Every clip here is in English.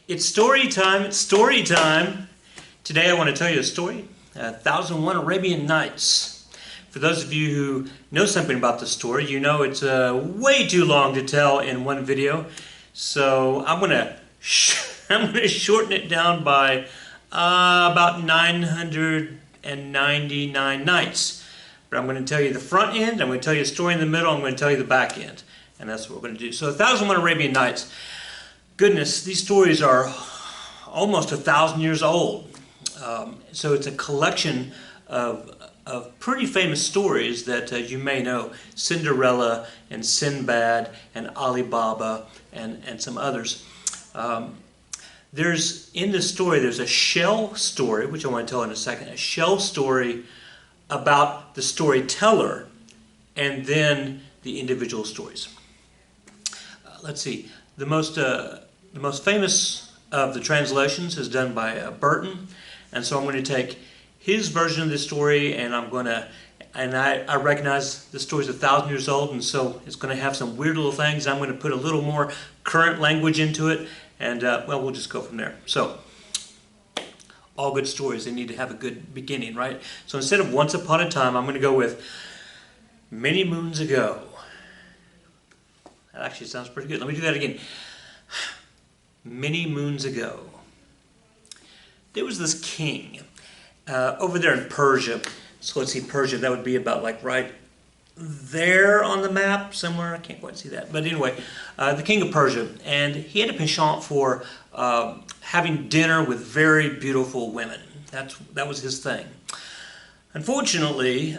It's story time. It's story time. Today I want to tell you a story, 1001 Arabian Nights. For those of you who know something about the story, you know it's way too long to tell in one video. So I'm going to shorten it down by about 999 nights. But I'm going to tell you the front end, I'm going to tell you a story in the middle, I'm going to tell you the back end. And that's what we're going to do. So 1001 Arabian Nights. Goodness, these stories are almost 1,000 years old. So it's a collection of pretty famous stories that you may know. Cinderella and Sinbad and Ali Baba and some others. In this story, there's a shell story, which I want to tell in a second, a shell story about the storyteller and then the individual stories. Let's see, the most famous of the translations is done by Burton, and so I'm going to take his version of the story, and I recognize the story's 1,000 years old, and so it's going to have some weird little things. I'm going to put a little more current language into it, and well, we'll just go from there. So, all good stories, they need to have a good beginning, right? So instead of once upon a time, I'm going to go with many moons ago. That actually sounds pretty good. Let me do that again. Many moons ago, there was this king over there in Persia. So let's see, Persia, that would be about like right there on the map somewhere. I can't quite see that. But anyway, the king of Persia. And he had a penchant for having dinner with very beautiful women. That was his thing. Unfortunately,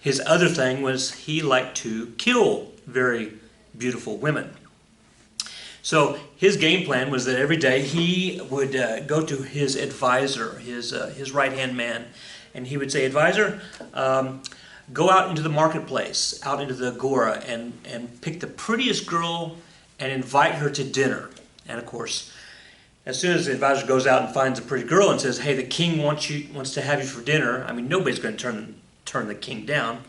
his other thing was he liked to kill very beautiful women. So his game plan was that every day he would go to his advisor, his right-hand man, and he would say, "Advisor, go out into the marketplace, out into the agora, and pick the prettiest girl and invite her to dinner." And of course, as soon as the advisor goes out and finds a pretty girl and says, "Hey, the king wants to have you for dinner," I mean, nobody's going to turn the king down.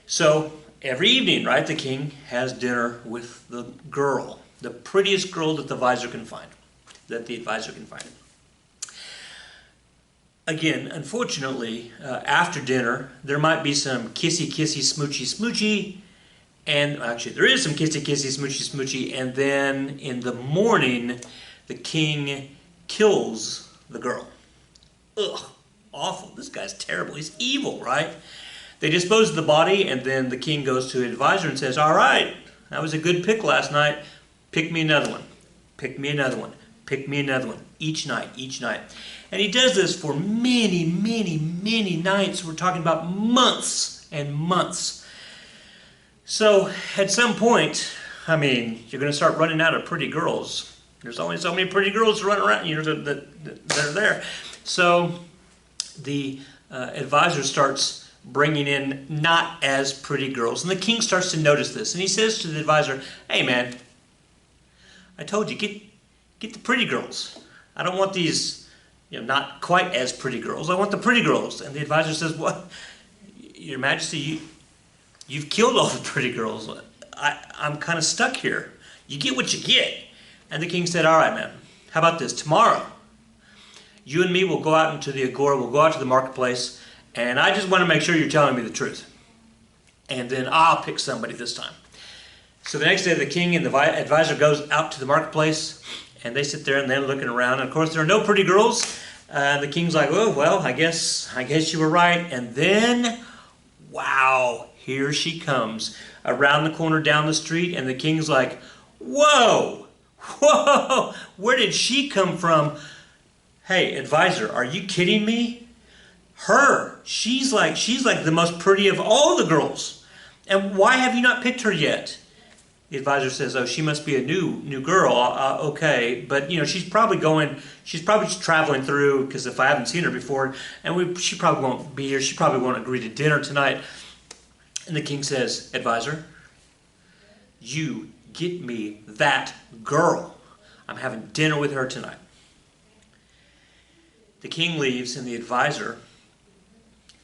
So every evening, right, the king has dinner with the girl. The prettiest girl that the advisor can find. Again, unfortunately, after dinner, there might be some kissy, smoochy, smoochy, and actually there is some kissy, smoochy, smoochy, and then in the morning, the king kills the girl. Ugh, awful. This guy's terrible. He's evil, right? They dispose of the body, and then the king goes to his advisor and says, "All right, that was a good pick last night. Pick me another one. Pick me another one. Pick me another one. Each night. And he does this for many, many, many nights. We're talking about months and months. So at some point, I mean, you're going to start running out of pretty girls. There's only so many pretty girls to run around, that are there. So the advisor starts bringing in not as pretty girls. And the king starts to notice this. And he says to the advisor, "Hey, man, I told you, get the pretty girls. I don't want these, not quite as pretty girls. I want the pretty girls." And the advisor says, "What? Your Majesty, you've killed all the pretty girls. I'm kind of stuck here. You get what you get." And the king said, "All right, man, how about this? Tomorrow, you and me will go out into the agora, we'll go out to the marketplace, and I just want to make sure you're telling me the truth. And then I'll pick somebody this time." So the next day, the king and the advisor goes out to the marketplace, and they sit there and they're looking around. And of course, there are no pretty girls. The king's like, "Oh, well, I guess you were right." And then, wow, here she comes around the corner down the street, and the king's like, "Whoa, where did she come from? Hey, advisor, are you kidding me? She's like the most pretty of all the girls. And why have you not picked her yet?" The advisor says, "Oh, she must be a new girl. Okay, but she's probably just traveling through, because if I haven't seen her before, and she probably won't be here. She probably won't agree to dinner tonight." And the king says, "Advisor, you get me that girl. I'm having dinner with her tonight." The king leaves, and the advisor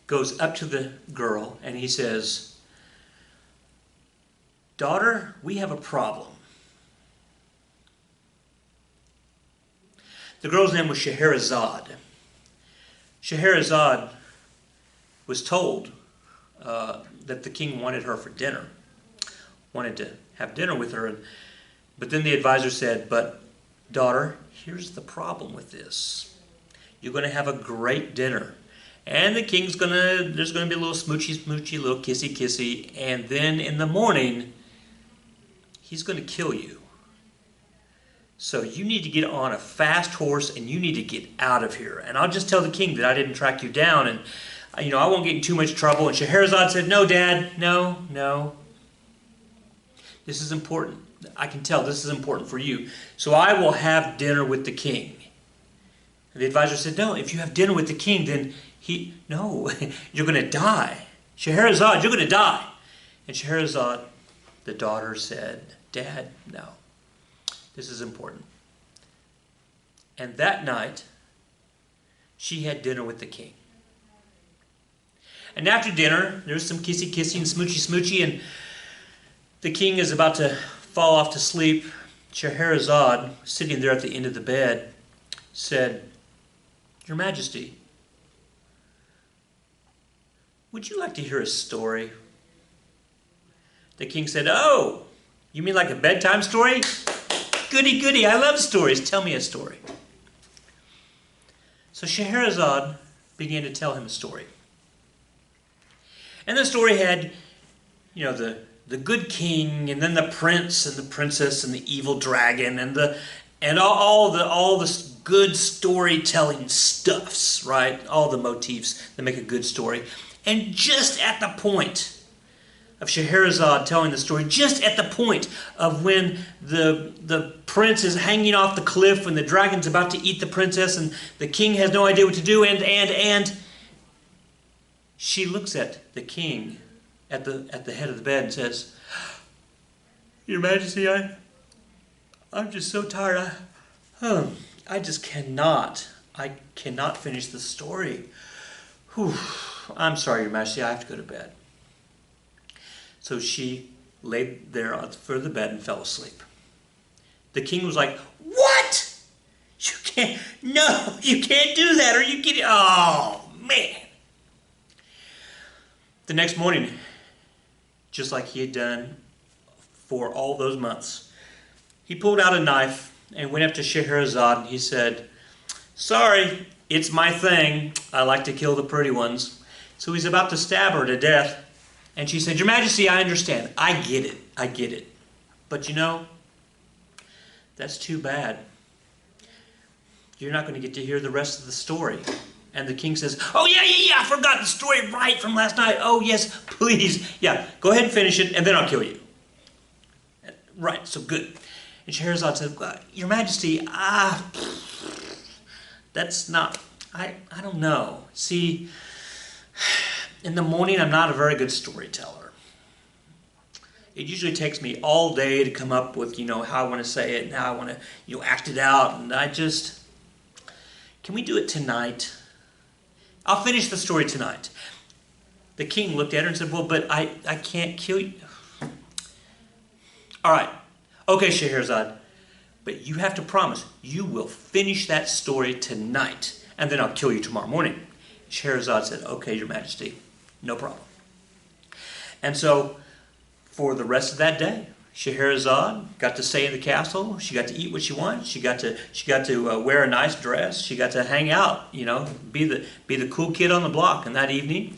goes up to the girl, and he says, "Daughter, we have a problem." The girl's name was Scheherazade. Scheherazade was told that the king wanted her for dinner, wanted to have dinner with her. But then the advisor said, but daughter, here's the problem with this. You're going to have a great dinner. And the king's there's going to be a little smoochy, a little kissy. And then in the morning, he's going to kill you. So you need to get on a fast horse and you need to get out of here. And I'll just tell the king that I didn't track you down and, I won't get in too much trouble. And Scheherazade said, no, Dad, no. This is important. I can tell this is important for you. So I will have dinner with the king. And the advisor said, no, if you have dinner with the king, then no, you're going to die. Scheherazade, you're going to die. And Scheherazade, the daughter, said, Dad, no. This is important. And that night, she had dinner with the king. And after dinner, there's some kissy and smoochy, and the king is about to fall off to sleep. Scheherazade, sitting there at the end of the bed, said, Your Majesty, would you like to hear a story? The king said, oh, you mean like a bedtime story? Goody, I love stories. Tell me a story. So Scheherazade began to tell him a story. And the story had, the good king, and then the prince and the princess and the evil dragon and all the good storytelling stuffs, right? All the motifs that make a good story. And just at the point of Scheherazade telling the story, just at the point of when the prince is hanging off the cliff and the dragon's about to eat the princess and the king has no idea what to do, and she looks at the king at the head of the bed and says, Your Majesty, I'm just so tired. I just cannot finish the story. Whew. I'm sorry, Your Majesty, I have to go to bed. So she laid there at the foot of the bed and fell asleep. The king was like, what? You can't do that. Are you kidding? Oh, man. The next morning, just like he had done for all those months, he pulled out a knife and went up to Scheherazade and he said, sorry, it's my thing. I like to kill the pretty ones. So he's about to stab her to death. And she said, Your Majesty, I understand. I get it. But that's too bad. You're not going to get to hear the rest of the story. And the king says, oh, yeah, I forgot the story right from last night. Oh, yes, please. Yeah, go ahead and finish it, and then I'll kill you. Right, so good. And Scheherazade said, well, Your Majesty, that's not, I don't know. See, in the morning, I'm not a very good storyteller. It usually takes me all day to come up with, how I want to say it and how I want to, act it out. And can we do it tonight? I'll finish the story tonight. The king looked at her and said, well, but I can't kill you. All right. Okay, Scheherazade. But you have to promise you will finish that story tonight. And then I'll kill you tomorrow morning. Scheherazade said, okay, Your Majesty. No problem. And so, for the rest of that day, Scheherazade got to stay in the castle. She got to eat what she wanted. She got to wear a nice dress. She got to hang out. Be the cool kid on the block. And that evening,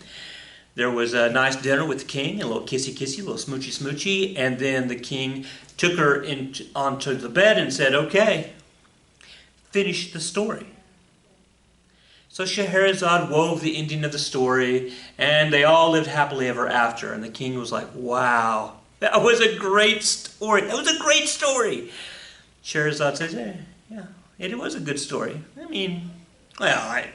there was a nice dinner with the king, a little kissy, a little smoochy, and then the king took her onto the bed and said, "Okay, finish the story." So Scheherazade wove the ending of the story, and they all lived happily ever after. And the king was like, wow, that was a great story. That was a great story. Scheherazade says, yeah, it was a good story. I mean, well, I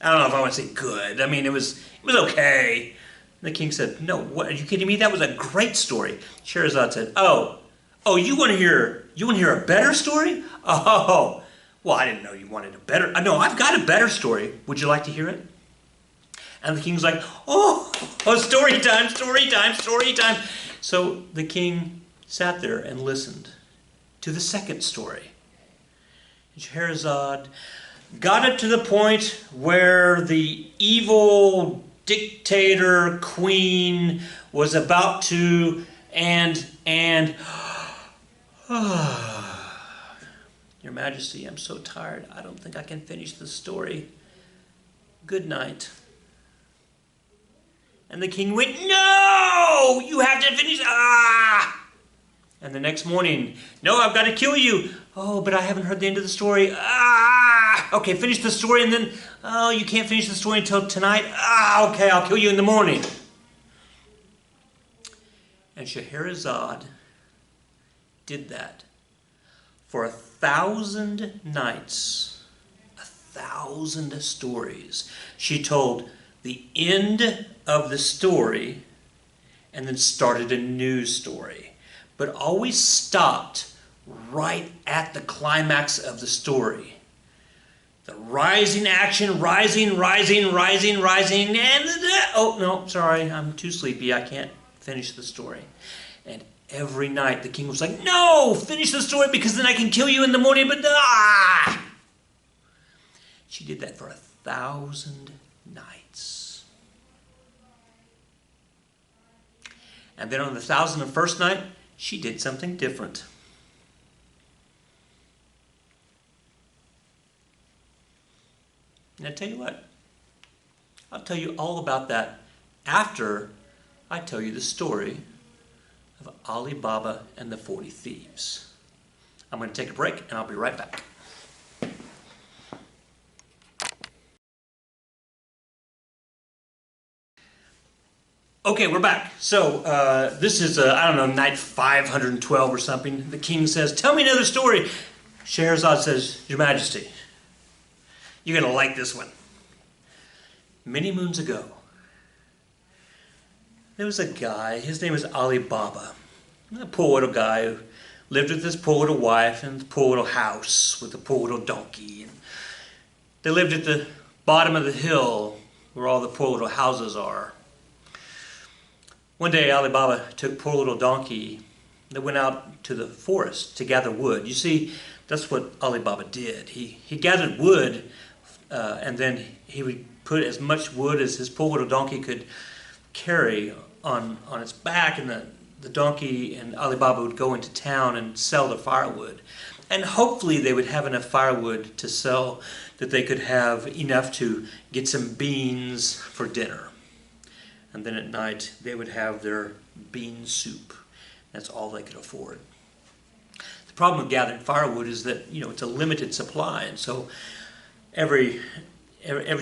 don't know if I want to say good. I mean, it was okay. And the king said, no, what, are you kidding me? That was a great story. Scheherazade said, oh, you want to hear a better story? Oh, well, I didn't know you wanted a better... No, I've got a better story. Would you like to hear it? And the king's like, oh, story time. So the king sat there and listened to the second story. Scheherazade got it to the point where the evil dictator queen was about to Your Majesty, I'm so tired. I don't think I can finish the story. Good night. And the king went, no! You have to finish. Ah! And the next morning, no, I've got to kill you. Oh, but I haven't heard the end of the story. Ah! Okay, finish the story and then, oh, you can't finish the story until tonight. Ah, okay, I'll kill you in the morning. And Scheherazade did that for 1,000 nights, 1,000 stories. She told the end of the story and then started a new story, but always stopped right at the climax of the story. The rising action, rising, and oh no, sorry, I'm too sleepy, I can't finish the story. And every night the king was like, no, finish the story because then I can kill you in the morning, but ah! She did that for 1,000 nights. And then on the 1,001st night, she did something different. And I tell you what, I'll tell you all about that after I tell you the story of Ali Baba and the 40 Thieves. I'm going to take a break and I'll be right back. Okay, we're back. So this is, I don't know, night 512 or something. The king says, tell me another story. Scheherazade says, Your Majesty, you're going to like this one. Many moons ago, there was a guy, his name was Ali Baba, a poor little guy who lived with his poor little wife and his poor little house with a poor little donkey. And they lived at the bottom of the hill where all the poor little houses are. One day Ali Baba took poor little donkey and went out to the forest to gather wood. You see, that's what Ali Baba did. He gathered wood and then he would put as much wood as his poor little donkey could carry on its back, and the donkey and Ali Baba would go into town and sell the firewood. And hopefully they would have enough firewood to sell that they could have enough to get some beans for dinner. And then at night they would have their bean soup. That's all they could afford. The problem with gathering firewood is that, it's a limited supply, and so every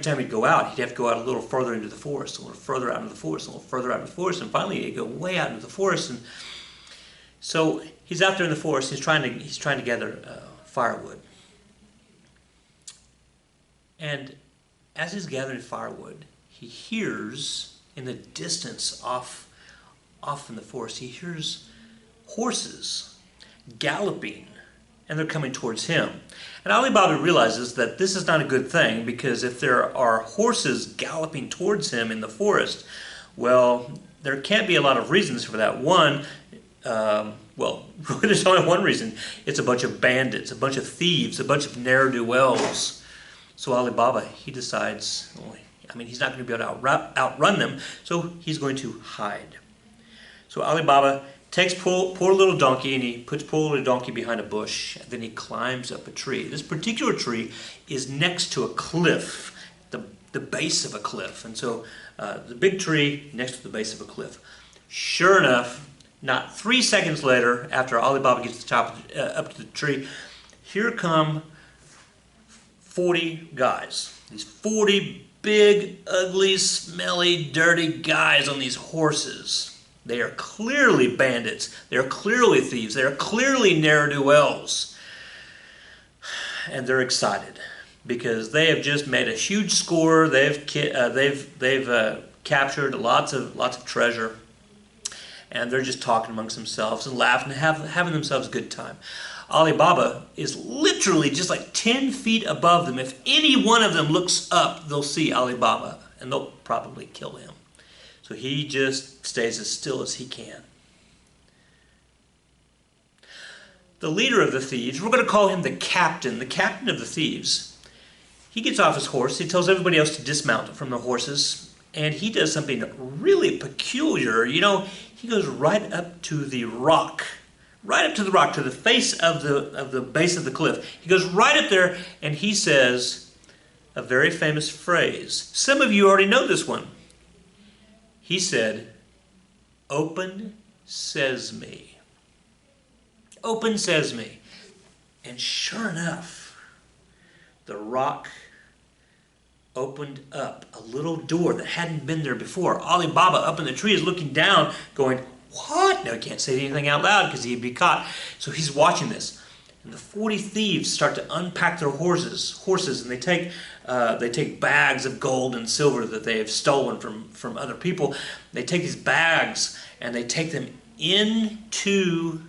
time he'd go out, he'd have to go out a litto further into the forest, a little further out into the forest, a little further out into the forest, and finally he'd go way out into the forest. And so he's out there in the forest. He's trying to gather firewood. And as he's gathering firewood, he hears in the distance, off in the forest, he hears horses galloping, and they're coming towards him. And Ali Baba realizes that this is not a good thing, because if there are horses galloping towards him in the forest, well, there can't be a lot of reasons for that. One, there's only one reason. It's a bunch of bandits, a bunch of thieves, a bunch of ne'er-do-wells. So Ali Baba, he decides, he's not going to be able to outrun them, so he's going to hide. So Ali Baba takes poor little donkey and he puts poor little donkey behind a bush, and then he climbs up a tree. This particular tree is next to a cliff, the base of a cliff. And so the big tree next to the base of a cliff. Sure enough, not 3 seconds later, after Ali Baba gets to the top up to the tree, here come 40 guys. These 40 big, ugly, smelly, dirty guys on these horses. They are clearly bandits. They are clearly thieves. They are clearly ne'er-do-wells. And they're excited because they have just made a huge score. They've captured lots of treasure, and they're just talking amongst themselves and laughing and having themselves a good time. Ali Baba is literally just like 10 feet above them. If any one of them looks up, they'll see Ali Baba, and they'll probably kill him. So he just stays as still as he can. the leader of the thieves, we're going to call him the captain of the thieves. He gets off his horse. He tells everybody else to dismount from the horses. And he does something really peculiar. You know, he goes right up to the rock. Right up to the rock, to the face of the base of the cliff. He goes right up there and he says a very famous phrase. Some of you already know this one. He said, "Open sesame." Open sesame. And sure enough, the rock opened up a little door that hadn't been there before. Ali Baba up in the tree is looking down, going, "What?" Now he can't say anything out loud because he'd be caught. So he's watching this. And the 40 thieves start to unpack their horses, and they take bags of gold and silver that they have stolen from other people. They take these bags and they take them into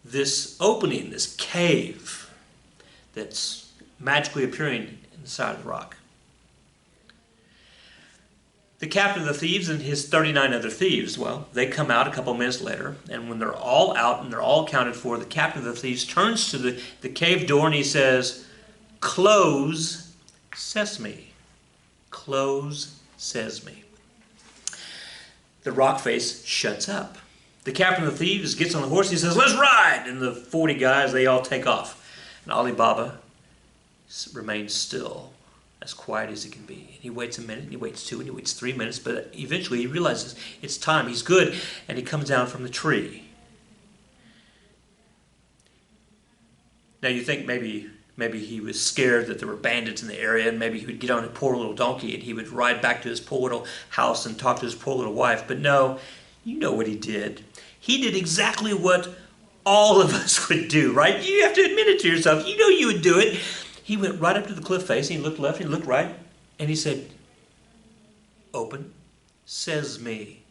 this opening, this cave that's magically appearing in the side of the rock. The captain of the thieves and his 39 other thieves, well, they come out a couple minutes later, and when they're all out and they're all accounted for, the captain of the thieves turns to the cave door and he says, "Close sesame. Close sesame." The rock face shuts up. The captain of the thieves gets on the horse, he says, "Let's ride!" And the 40 guys, they all take off. And Ali Baba remains still, as quiet as he can be. And he waits a minute, and he waits 2, and he waits 3 minutes, but eventually he realizes it's time, he's good, and he comes down from the tree. Now you think maybe he was scared that there were bandits in the area, and maybe he would get on a poor little donkey and he would ride back to his poor little house and talk to his poor little wife. But no, you know what he did. He did exactly what all of us would do, right? You have to admit it to yourself. You know you would do it. He went right up to the cliff face, and he looked left, and he looked right, and he said, "Open sesame."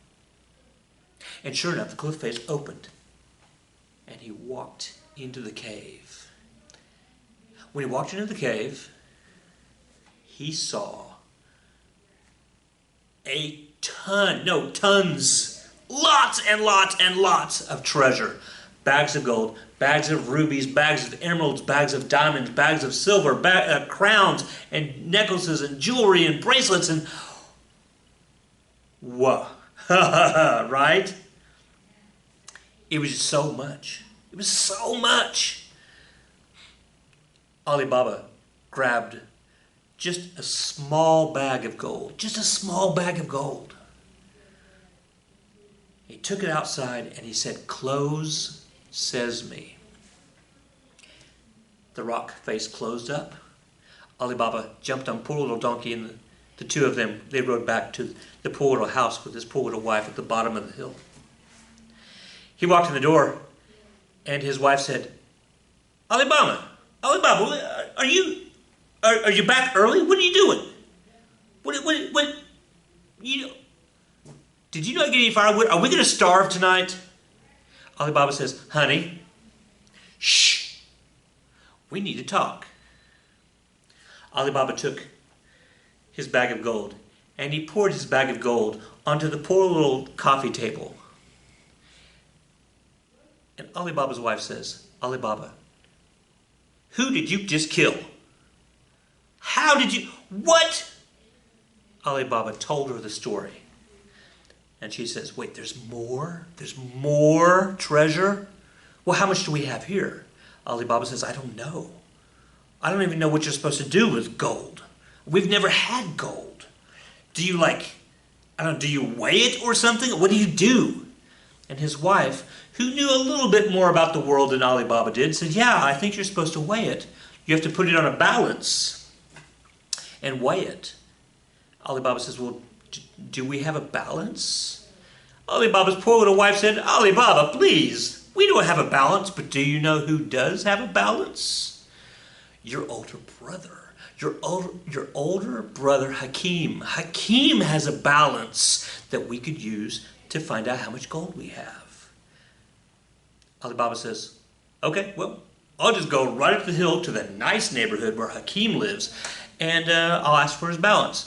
And sure enough, the cliff face opened, and he walked into the cave. When he walked into the cave, he saw tons, lots and lots and lots of treasure. Bags of gold, bags of rubies, bags of emeralds, bags of diamonds, bags of silver, crowns and necklaces and jewelry and bracelets and... Whoa. Right? It was so much. It was so much. Ali Baba grabbed just a small bag of gold. Just a small bag of gold. He took it outside and he said, "Close sesame." The rock face closed up. Ali Baba jumped on poor little donkey, and the two of them, they rode back to the poor little house with his poor little wife at the bottom of the hill. He walked in the door, and his wife said, Ali Baba, are you back early? What are you doing? What did you not get any firewood? Are we going to starve tonight? Ali Baba says, "Honey, shh, we need to talk." Ali Baba took his bag of gold, and he poured his bag of gold onto the poor little coffee table. And Ali Baba's wife says, "Ali Baba, who did you just kill? How did you... What?" Ali Baba told her the story. And she says, "Wait, there's more? There's more treasure? Well, how much do we have here?" Ali Baba says, "I don't know. I don't even know what you're supposed to do with gold. We've never had gold. Do you do you weigh it or something? What do you do?" And his wife, who knew a little bit more about the world than Ali Baba did, said, "Yeah, I think you're supposed to weigh it. You have to put it on a balance and weigh it." Ali Baba says, "Well, do we have a balance?" Ali Baba's poor little wife said, "Ali Baba, please, we don't have a balance, but do you know who does have a balance? Your older brother. Your older brother, Hakim. Hakim has a balance that we could use to find out how much gold we have." Ali Baba says, "Okay, well, I'll just go right up the hill to the nice neighborhood where Hakim lives, and I'll ask for his balance."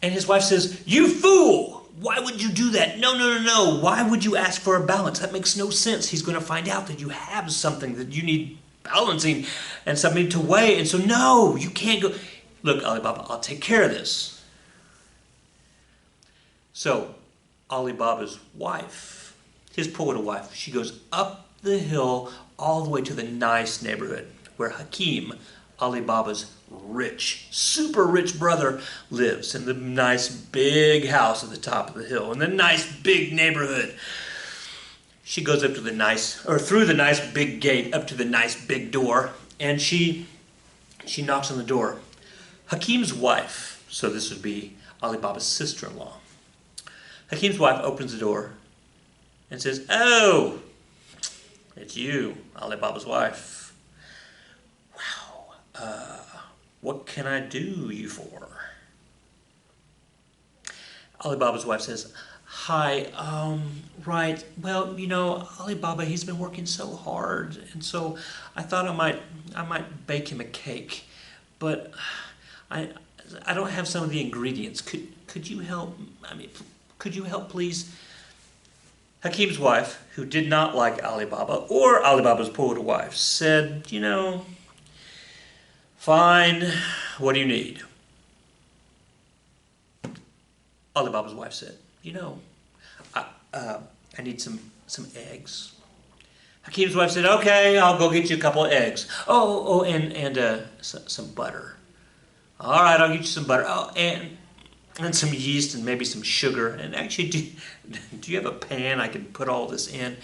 And his wife says, "You fool! Why would you do that? No, no, no, no. Why would you ask for a balance? That makes no sense. He's going to find out that you have something that you need balancing and something to weigh. And so, no, you can't go. Look, Alibaba, I'll take care of this. So, Alibaba's wife, his poor little wife, she goes up the hill all the way to the nice neighborhood where Hakim, Alibaba's rich, super rich brother, lives in the nice big house at the top of the hill in the nice big neighborhood. She goes up to the nice, or through the nice big gate up to the nice big door, and she knocks on the door. Hakim's wife, so this would be Alibaba's sister-in-law. Hakim's wife opens the door and says, "Oh, it's you, Alibaba's wife. Wow, what can I do you for?" Alibaba's wife says, "Hi, right, well, you know, Alibaba, he's been working so hard, and so I thought I might bake him a cake, but I don't have some of the ingredients. Could you help? Could you help, please?" Hakim's wife, who did not like Alibaba or Alibaba's poor little wife, said, "You know, fine, what do you need?" Alibaba's wife said, "You know, I need some eggs." Hakim's wife said, "Okay, I'll go get you a couple of eggs. Oh, and some butter. All right, I'll get you some butter. Oh, and some yeast and maybe some sugar. And actually, do you have a pan I can put all this in?"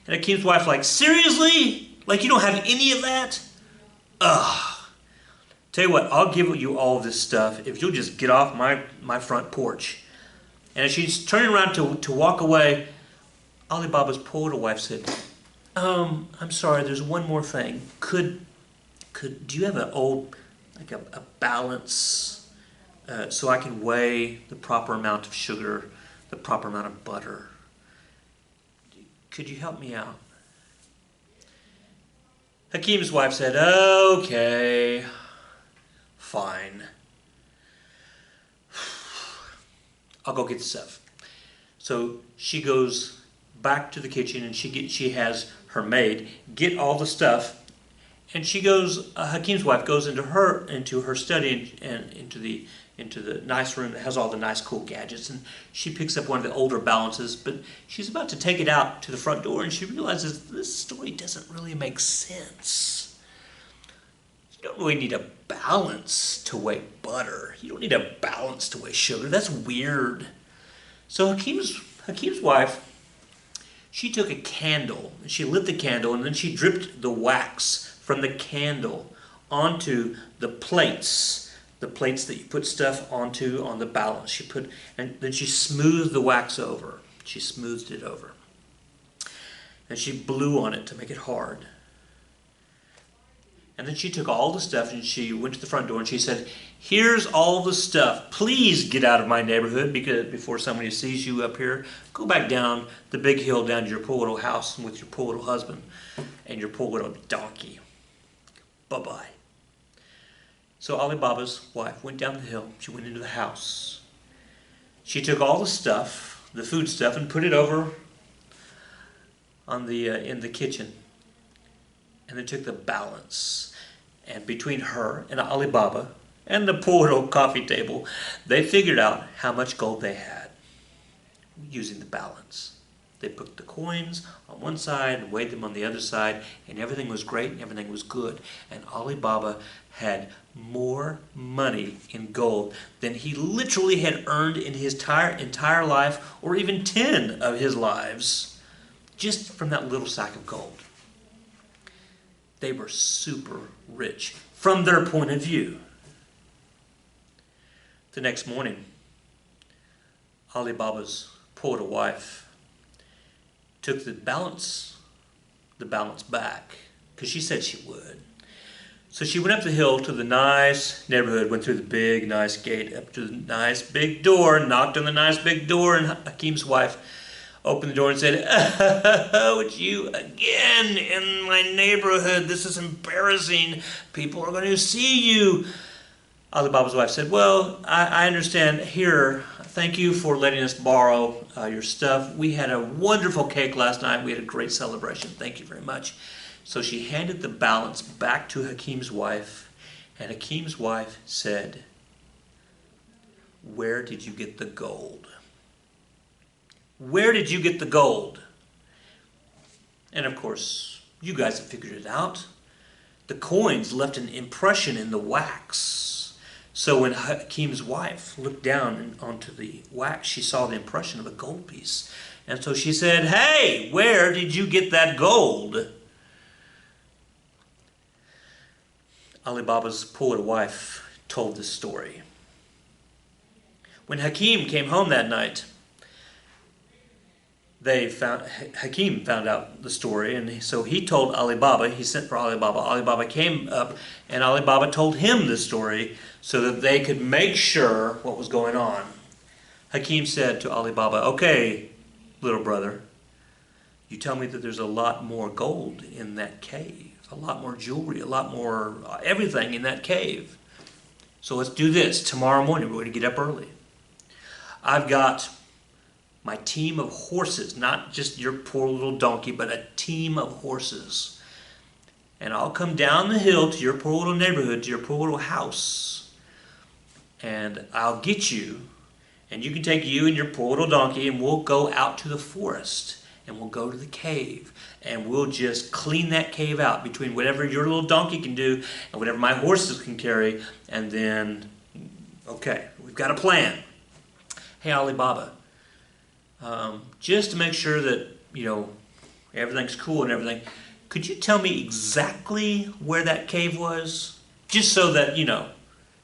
And Hakim's wife, like, "Seriously? Like, you don't have any of that? Ugh. Tell you what, I'll give you all this stuff if you'll just get off my front porch." And as she's turning around to walk away, Alibaba's poor little wife said, "I'm sorry, there's one more thing. Do you have an old, like a balance, so I can weigh the proper amount of sugar, the proper amount of butter? Could you help me out?" Hakim's wife said, "Okay, fine. I'll go get the stuff." So she goes back to the kitchen and she has her maid get all the stuff, and she goes. Hakim's wife goes into her study and into the nice room that has all the nice cool gadgets, and she picks up one of the older balances, but she's about to take it out to the front door, and she realizes this story doesn't really make sense. You don't really need a balance to weigh butter. You don't need a balance to weigh sugar. That's weird. So Hakim's wife, she took a candle, and she lit the candle, and then she dripped the wax from the candle onto the plates that you put stuff onto on the balance. And then she smoothed the wax over. She smoothed it over. And she blew on it to make it hard. And then she took all the stuff and she went to the front door and she said, "Here's all the stuff. Please get out of my neighborhood, because before somebody sees you up here, go back down the big hill down to your poor little house with your poor little husband and your poor little donkey. Bye-bye." So Alibaba's wife went down the hill. She went into the house. She took all the stuff, the food stuff, and put it over on in the kitchen. And then took the balance. And between her and Alibaba and the poor little coffee table, they figured out how much gold they had using the balance. They put the coins on one side and weighed them on the other side, and everything was great and everything was good. And Alibaba had more money in gold than he literally had earned in his entire life, or even 10 of his lives, just from that little sack of gold. They were super rich from their point of view. The next morning, Alibaba's poor little wife took the balance back, because she said she would. So she went up the hill to the nice neighborhood, went through the big, nice gate, up to the nice big door, knocked on the nice big door, and Hakim's wife opened the door and said, "Oh, it's you again in my neighborhood. This is embarrassing. People are going to see you." Ali Baba's wife said, well, I understand. Here, thank you for letting us borrow your stuff. We had a wonderful cake last night. We had a great celebration. Thank you very much. So she handed the balance back to Hakim's wife, and Hakim's wife said, where did you get the gold? Where did you get the gold? And of course, you guys have figured it out. The coins left an impression in the wax. So when Hakim's wife looked down onto the wax, she saw the impression of a gold piece. And so she said, hey, where did you get that gold? Ali Baba's poor wife told this story. When Hakim came home that night, Hakim found out the story, and so he told Ali Baba. He sent for Ali Baba. Ali Baba came up, and Ali Baba told him the story so that they could make sure what was going on. Hakim said to Ali Baba, okay, little brother, you tell me that there's a lot more gold in that cave, a lot more jewelry, a lot more everything in that cave. So let's do this. Tomorrow morning, we're going to get up early. I've got my team of horses, not just your poor little donkey, but a team of horses. And I'll come down the hill to your poor little neighborhood, to your poor little house. And I'll get you, and you can take you and your poor little donkey, and we'll go out to the forest. And we'll go to the cave. And we'll just clean that cave out between whatever your little donkey can do and whatever my horses can carry. And then, okay, we've got a plan. Hey, Ali Baba. Just to make sure that, everything's cool and everything, could you tell me exactly where that cave was? Just so that,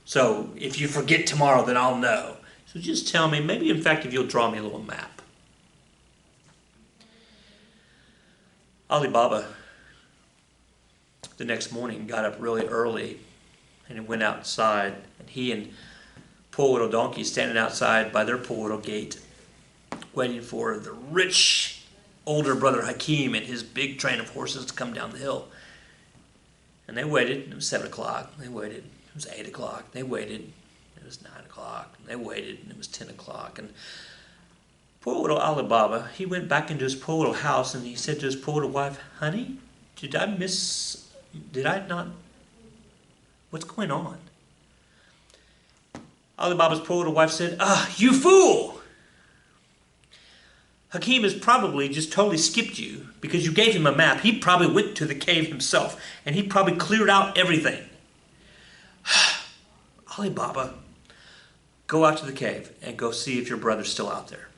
so if you forget tomorrow, then I'll know. So just tell me, maybe in fact if you'll draw me a little map. Ali Baba, the next morning, got up really early and he went outside, and he and poor little donkey standing outside by their poor little gate, waiting for the rich older brother Hakim and his big train of horses to come down the hill. And they waited. It was 7 o'clock. They waited. It was 8 o'clock. They waited. It was 9 o'clock. They waited. And it was 10 o'clock. And poor little Ali Baba, he went back into his poor little house, and he said to his poor little wife, honey, did I not, what's going on? Ali Baba's poor little wife said, you fool! Hakim has probably just totally skipped you because you gave him a map. He probably went to the cave himself, and he probably cleared out everything. Ali Baba, go out to the cave and go see if your brother's still out there.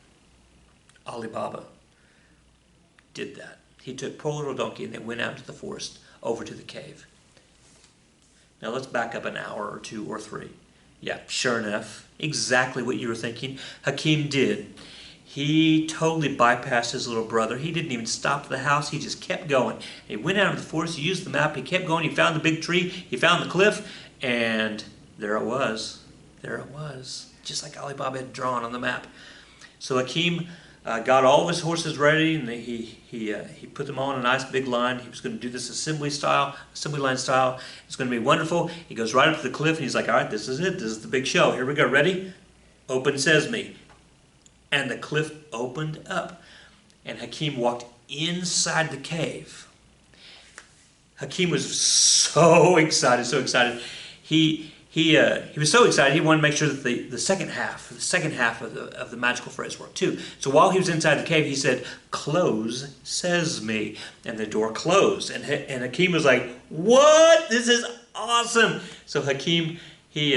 Ali Baba did that. He took poor little donkey and they went out to the forest over to the cave. Now let's back up an hour or 2 or 3. Yeah, sure enough, exactly what you were thinking, Hakim did. He totally bypassed his little brother. He didn't even stop at the house. He just kept going. He went out of the forest. He used the map. He kept going. He found the big tree. He found the cliff. And there it was. There it was. Just like Ali Baba had drawn on the map. So Hakim got all of his horses ready, and he put them all in a nice big line. He was going to do this assembly line style. It's going to be wonderful. He goes right up to the cliff, and he's like, all right, this is it. This is the big show. Here we go. Ready? Open sesame. And the cliff opened up, and Hakim walked inside the cave. Hakim was so excited, so excited. He was so excited he wanted to make sure that the second half of the magical phrase worked too. So while he was inside the cave, he said, "Close sesame," and the door closed. And Hakim was like, "What? This is awesome!" So Hakim he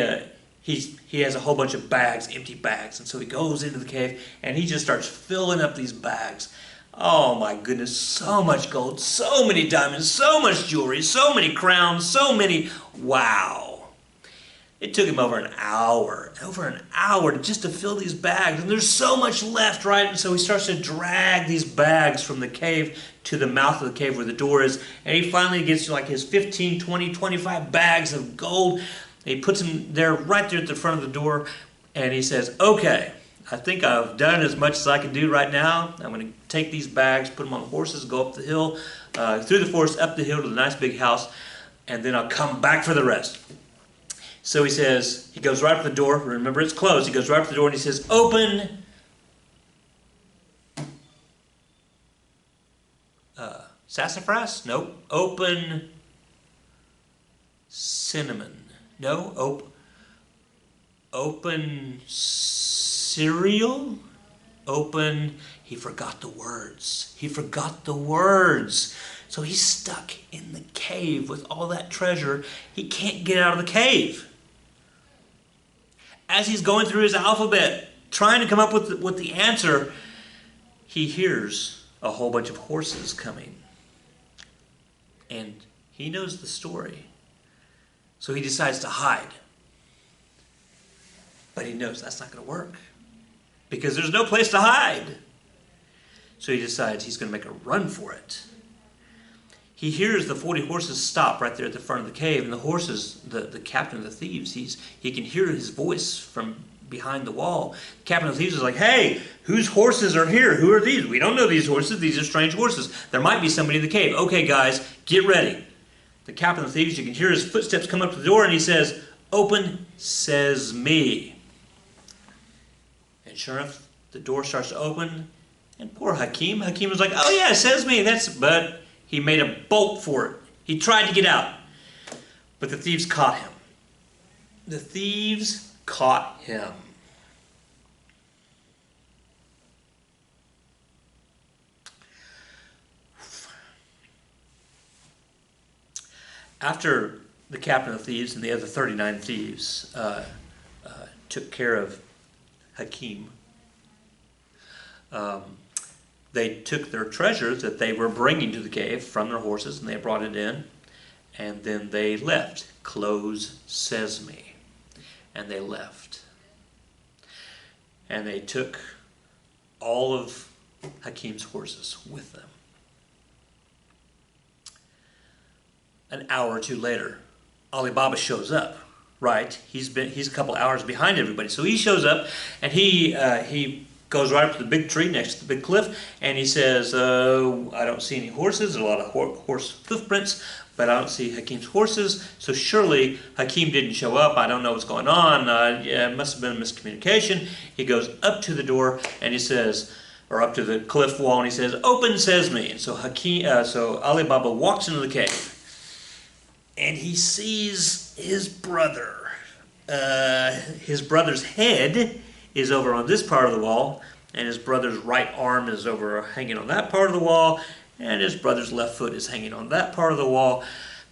has a whole bunch of bags, empty bags, and so he goes into the cave and he just starts filling up these bags. Oh my goodness, so much gold, so many diamonds, so much jewelry, so many crowns, so many, wow. It took him over an hour just to fill these bags, and there's so much left, right? And so he starts to drag these bags from the cave to the mouth of the cave where the door is, and he finally gets like his 15, 20, 25 bags of gold. He puts them there, right there at the front of the door, and he says, okay, I think I've done as much as I can do right now. I'm going to take these bags, put them on horses, go up the hill, through the forest, up the hill to the nice big house, and then I'll come back for the rest. So he says, he goes right up to the door. Remember, it's closed. He goes right up to the door and he says, "Open sassafras? Nope. Open cinnamon. No. Open cereal? Open..." He forgot the words. He forgot the words. So he's stuck in the cave with all that treasure. He can't get out of the cave. As he's going through his alphabet, trying to come up with the answer, he hears a whole bunch of horses coming. And he knows the story. So he decides to hide. But he knows that's not going to work, because there's no place to hide. So he decides he's going to make a run for it. He hears the 40 horses stop right there at the front of the cave, and the horses, the captain of the thieves, he can hear his voice from behind the wall. The captain of the thieves is like, "Hey, whose horses are here? Who are these? We don't know these horses. These are strange horses. There might be somebody in the cave. Okay, guys, get ready." The captain of the thieves, you can hear his footsteps come up to the door, and he says, "Open, says me." And sure enough, the door starts to open, and poor Hakim was like, "Oh yeah, it says me." But he made a bolt for it. He tried to get out, but the thieves caught him. The thieves caught him. After the captain of thieves and the other 39 thieves took care of Hakim, they took their treasures that they were bringing to the cave from their horses, and they brought it in, and then they left. "Close, says me." And they left. And they took all of Hakim's horses with them. An hour or two later, Ali Baba shows up. Right, he's a couple hours behind everybody, so he shows up, and he goes right up to the big tree next to the big cliff, and he says, "I don't see any horses. There's a lot of horse hoof prints, but I don't see Hakim's horses. So surely Hakim didn't show up. I don't know what's going on. Yeah, it must have been a miscommunication." He goes up to the door, and he says, or up to the cliff wall, and he says, "Open, says me." And so Ali Baba walks into the cave, and he sees his brother. His brother's head is over on this part of the wall, and his brother's right arm is over hanging on that part of the wall, and his brother's left foot is hanging on that part of the wall.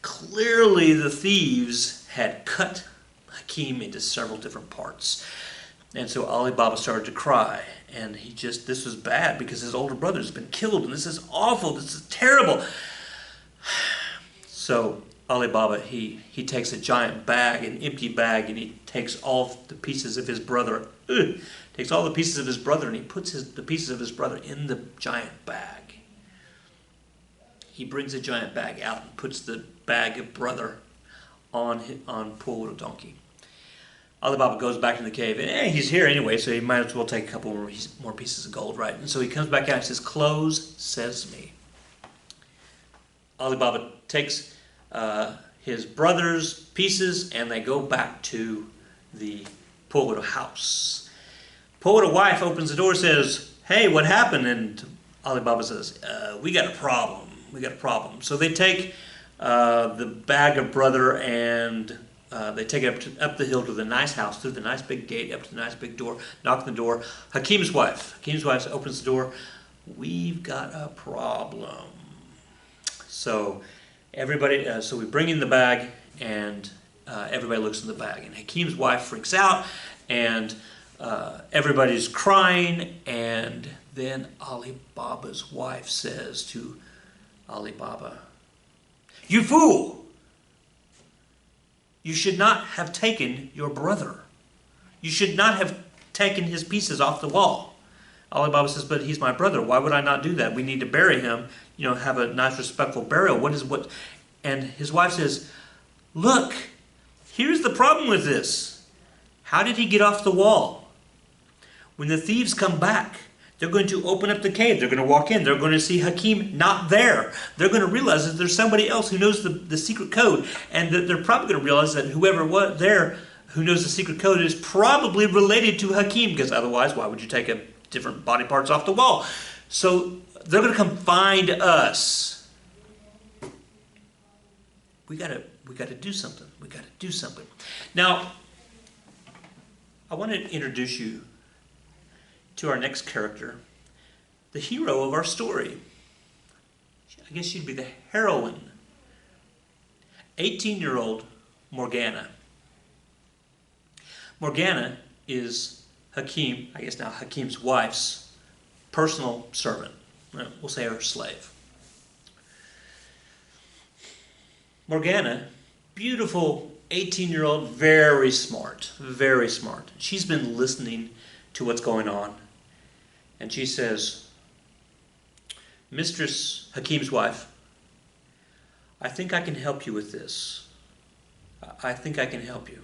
Clearly the thieves had cut Hakim into several different parts. And so Ali Baba started to cry, and this was bad because his older brother's been killed, and this is awful, this is terrible. So Ali Baba, he takes a giant bag, an empty bag, and he takes all the pieces of his brother, and he puts the pieces of his brother in the giant bag. He brings the giant bag out and puts the bag of brother on poor little donkey. Ali Baba goes back in the cave, and he's here anyway, so he might as well take a couple more pieces of gold, right? And so he comes back out and says, "Close, says me." Ali Baba takes his brother's pieces, and they go back to the poor little house. Poor little wife opens the door and says, "Hey, what happened?" And Ali Baba says, we got a problem. So they take the bag of brother, and they take it up the hill to the nice house, through the nice big gate, up to the nice big door, knock on the door. Hakim's wife opens the door. "We've got a problem." So so we bring in the bag, and everybody looks in the bag, and Hakim's wife freaks out, and everybody's crying, and then Ali Baba's wife says to Ali Baba, "You fool! You should not have taken your brother. You should not have taken his pieces off the wall." Ali Baba says, "But he's my brother. Why would I not do that? We need to bury him, have a nice respectful burial. And his wife says, "Look, here's the problem with this. How did he get off the wall? When the thieves come back, They're going to open up the cave. They're going to walk in. They're going to see Hakim not there. They're going to realize that there's somebody else who knows the secret code. And that they're probably going to realize that whoever was there who knows the secret code is probably related to Hakim, because otherwise, why would you take different body parts off the wall? So they're going to come find us. We got to do something. We got to do something. Now, I want to introduce you to our next character, the hero of our story. I guess she'd be the heroine. 18-year-old Morgana. Morgana is Hakim, I guess now Hakim's wife's personal servant. We'll say her slave. Morgana, beautiful 18-year-old, very smart, very smart. She's been listening to what's going on. And she says, Mistress Hakim's wife, I think I can help you with this. I think I can help you.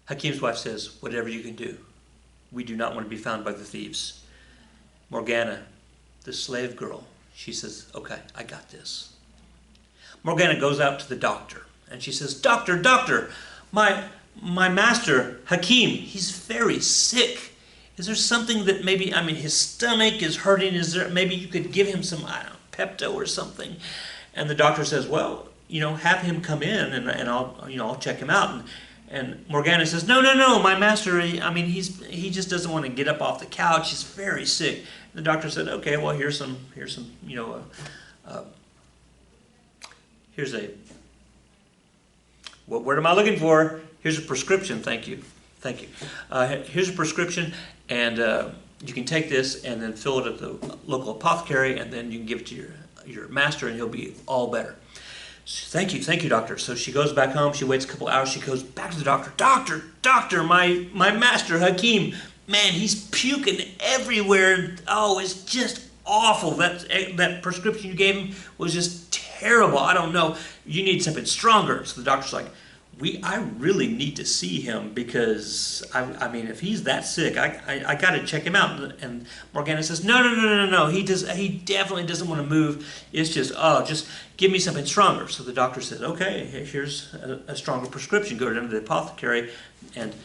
Hakim's wife says, whatever you can do. We do not want to be found by the thieves. Morgana, the slave girl, she says, okay, I got this. Morgana goes out to the doctor, and she says, Doctor, doctor, my master, Hakim, he's very sick. Is there something that maybe, his stomach is hurting. Is there, maybe you could give him some, Pepto or something? And the doctor says, well, have him come in and I'll check him out. And Morgana says, no, my master, he just doesn't want to get up off the couch. He's very sick. And the doctor said, okay, well, here's what word am I looking for? Here's a prescription. Thank you. Here's a prescription, and you can take this and then fill it at the local apothecary, and then you can give it to your master, and he'll be all better. So, thank you, doctor. So she goes back home. She waits a couple hours. She goes back to the doctor. Doctor, my master Hakim, man, he's puking everywhere. Oh, it's just awful. That prescription you gave him was just terrible. I don't know. You need something stronger. So the doctor's like, I really need to see him, because if he's that sick, I got to check him out. And Morgana says, no. He definitely doesn't want to move. It's just give me something stronger. So the doctor says, okay, here's a stronger prescription. Go to the apothecary. And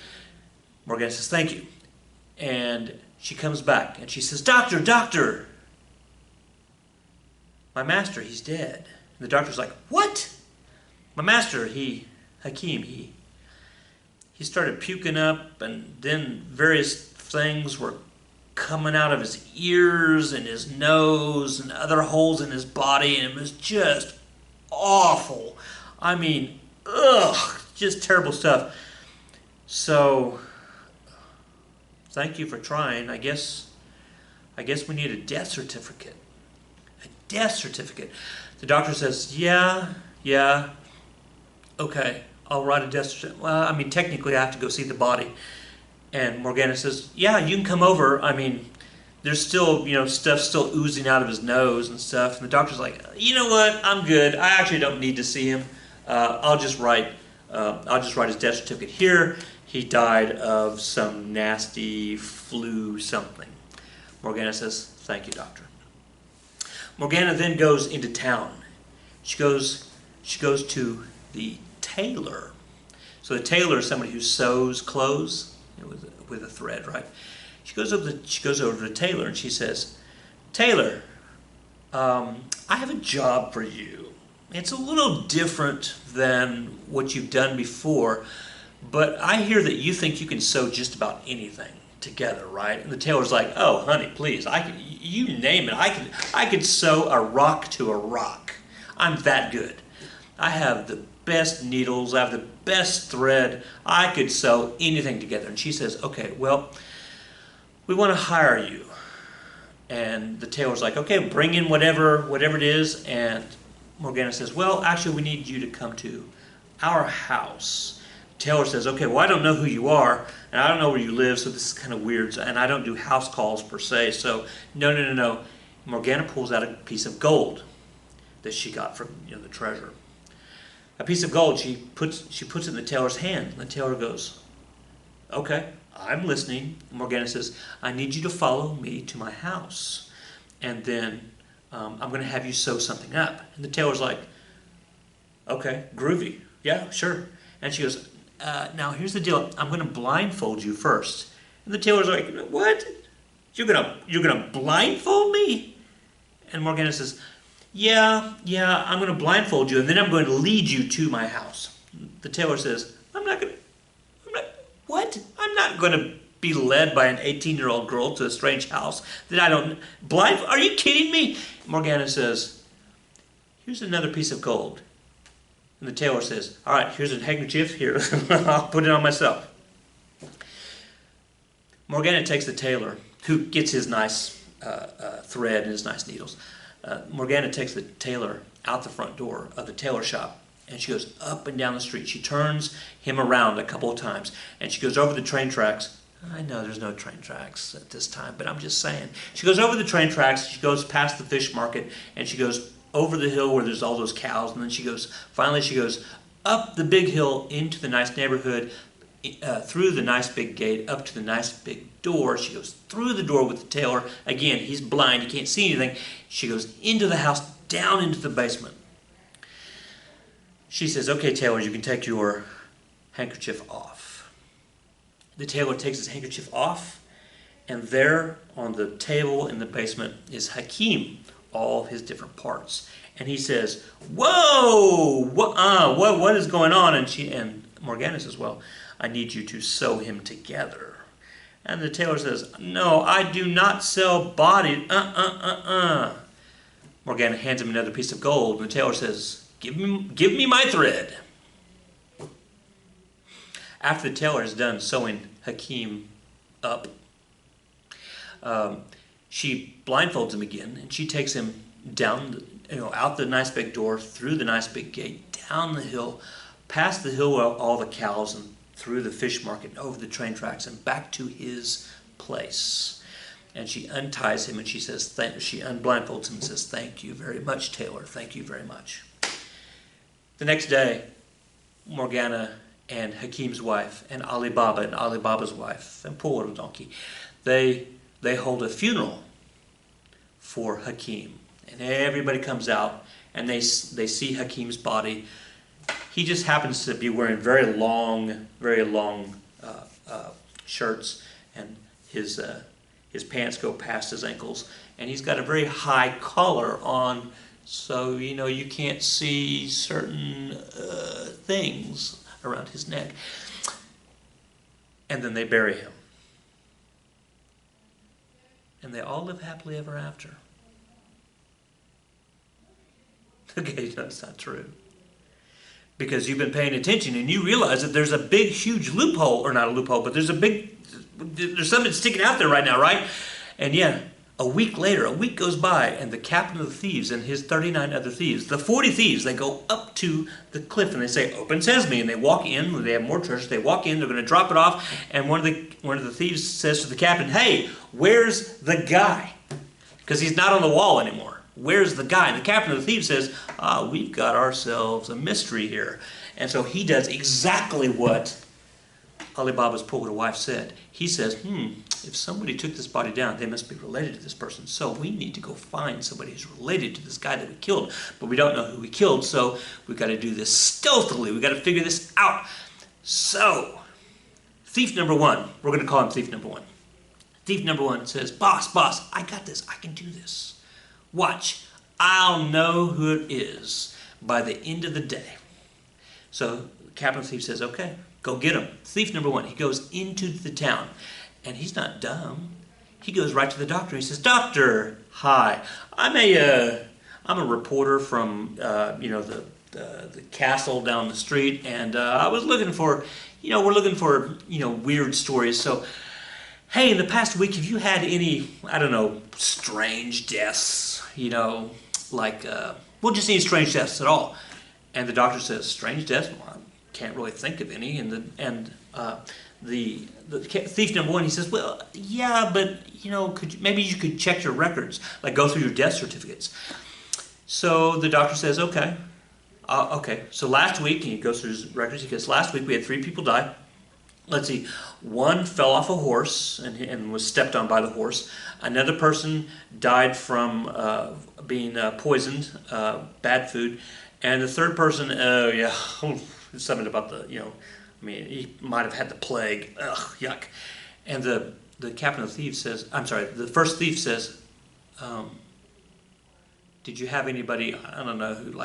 Morgana says, thank you. And she comes back and she says, doctor, my master, he's dead. And the doctor's like, what? My master, Hakim, he started puking up, and then various things were coming out of his ears and his nose and other holes in his body, and it was just awful. Just terrible stuff. So, thank you for trying. I guess we need a death certificate. A death certificate. The doctor says, yeah, okay. I'll write a death certificate. Well, technically I have to go see the body. And Morgana says, yeah, you can come over. There's still, stuff still oozing out of his nose and stuff. And the doctor's like, you know what? I'm good. I actually don't need to see him. I'll just write his death certificate here. He died of some nasty flu something. Morgana says, thank you, doctor. Morgana then goes into town. She goes to the tailor. So the tailor is somebody who sews clothes with a thread, right? She goes over to the tailor and she says, Tailor, I have a job for you. It's a little different than what you've done before, but I hear that you think you can sew just about anything together, right? And the tailor's like, oh, honey, please, you name it. I could sew a rock to a rock. I'm that good. I have the best needles, I have the best thread, I could sew anything together. And she says, okay, well, we want to hire you. And the tailor's like, okay, bring in whatever it is. And Morgana says, well, actually, we need you to come to our house. Taylor says, okay, well, I don't know who you are, and I don't know where you live, so this is kind of weird, and I don't do house calls per se, so no. Morgana pulls out a piece of gold that she got from the treasure. a piece of gold. She puts it in the tailor's hand. And the tailor goes, okay, I'm listening. Morgana says, I need you to follow me to my house. And then I'm going to have you sew something up. And the tailor's like, okay, groovy. Yeah, sure. And she goes, now here's the deal. I'm going to blindfold you first. And the tailor's like, what? You're gonna blindfold me? And Morgana says, yeah, I'm going to blindfold you, and then I'm going to lead you to my house. The tailor says, I'm not going to be led by an 18-year-old girl to a strange house that I don't are you kidding me? Morgana says, here's another piece of gold. And the tailor says, all right, here's a handkerchief. Here, I'll put it on myself. Morgana takes the tailor, who gets his nice thread and his nice needles. Morgana takes the tailor out the front door of the tailor shop, and she goes up and down the street. She turns him around a couple of times, and she goes over the train tracks. I know there's no train tracks at this time, but I'm just saying. She goes over the train tracks, she goes past the fish market, and she goes over the hill where there's all those cows, and then she goes up the big hill into the nice neighborhood, through the nice big gate, up to the nice big door. She goes through the door with the tailor. Again, he's blind, he can't see anything. She goes into the house, down into the basement. She says, okay, tailor, you can take your handkerchief off. The tailor takes his handkerchief off, and there on the table in the basement is Hakim, all his different parts. And he says, whoa, what is going on? And Morgana says, well, I need you to sew him together. And the tailor says, no, I do not sell bodies. Morgana hands him another piece of gold, and the tailor says, give me my thread. After the tailor is done sewing Hakim up, she blindfolds him again, and she takes him down, out the nice big door, through the nice big gate, down the hill, past the hill where all the cows, and through the fish market, over the train tracks, and back to his place. And she unties him, and she says, she unblindfolds him and says, thank you very much, tailor, thank you very much. The next day, Morgana and Hakim's wife, and Ali Baba and Ali Baba's wife, and poor little donkey, they hold a funeral for Hakim. And everybody comes out, and they see Hakim's body. He just happens to be wearing very long shirts, and his pants go past his ankles, and he's got a very high collar on, so you can't see certain things around his neck. And then they bury him, and they all live happily ever after. Okay, that's not true. Because you've been paying attention and you realize that there's a big, huge loophole, or not a loophole, but there's something sticking out there right now, right? And yeah, a week goes by, and the captain of the thieves and his 39 other thieves, the 40 thieves, they go up to the cliff and they say, open sesame, and they walk in. When they have more treasure, they walk in, they're going to drop it off, and one of the thieves says to the captain, hey, where's the guy? Because he's not on the wall anymore. Where's the guy? And the captain of the thieves says, we've got ourselves a mystery here. And so he does exactly what Ali Baba's poor little wife said. He says, if somebody took this body down, they must be related to this person. So we need to go find somebody who's related to this guy that we killed. But we don't know who we killed, so we've got to do this stealthily. We've got to figure this out. So, thief number one, we're going to call him thief number one. Thief number one says, boss, I got this. I can do this. Watch, I'll know who it is by the end of the day. So the captain of the thief says, okay, go get him. Thief number one, he goes into the town, and he's not dumb. He goes right to the doctor. He says, doctor, hi, I'm a reporter from the castle down the street, and I was looking for, we're looking for weird stories. So, hey, in the past week, have you had any, strange deaths? Well, just any strange deaths at all. And the doctor says, strange deaths? Well, I can't really think of any. And the thief number one, he says, well, yeah, but, maybe you could check your records, like go through your death certificates. So the doctor says, okay, Okay, so last week, and he goes through his records, he goes, last week we had 3 people die. Let's see, one fell off a horse and was stepped on by the horse. Another person died from being poisoned, bad food. And the third person, oh yeah, something about he might have had the plague. Ugh, yuck. And the captain of the thieves says, I'm sorry, the first thief says, did you have anybody, I don't know, who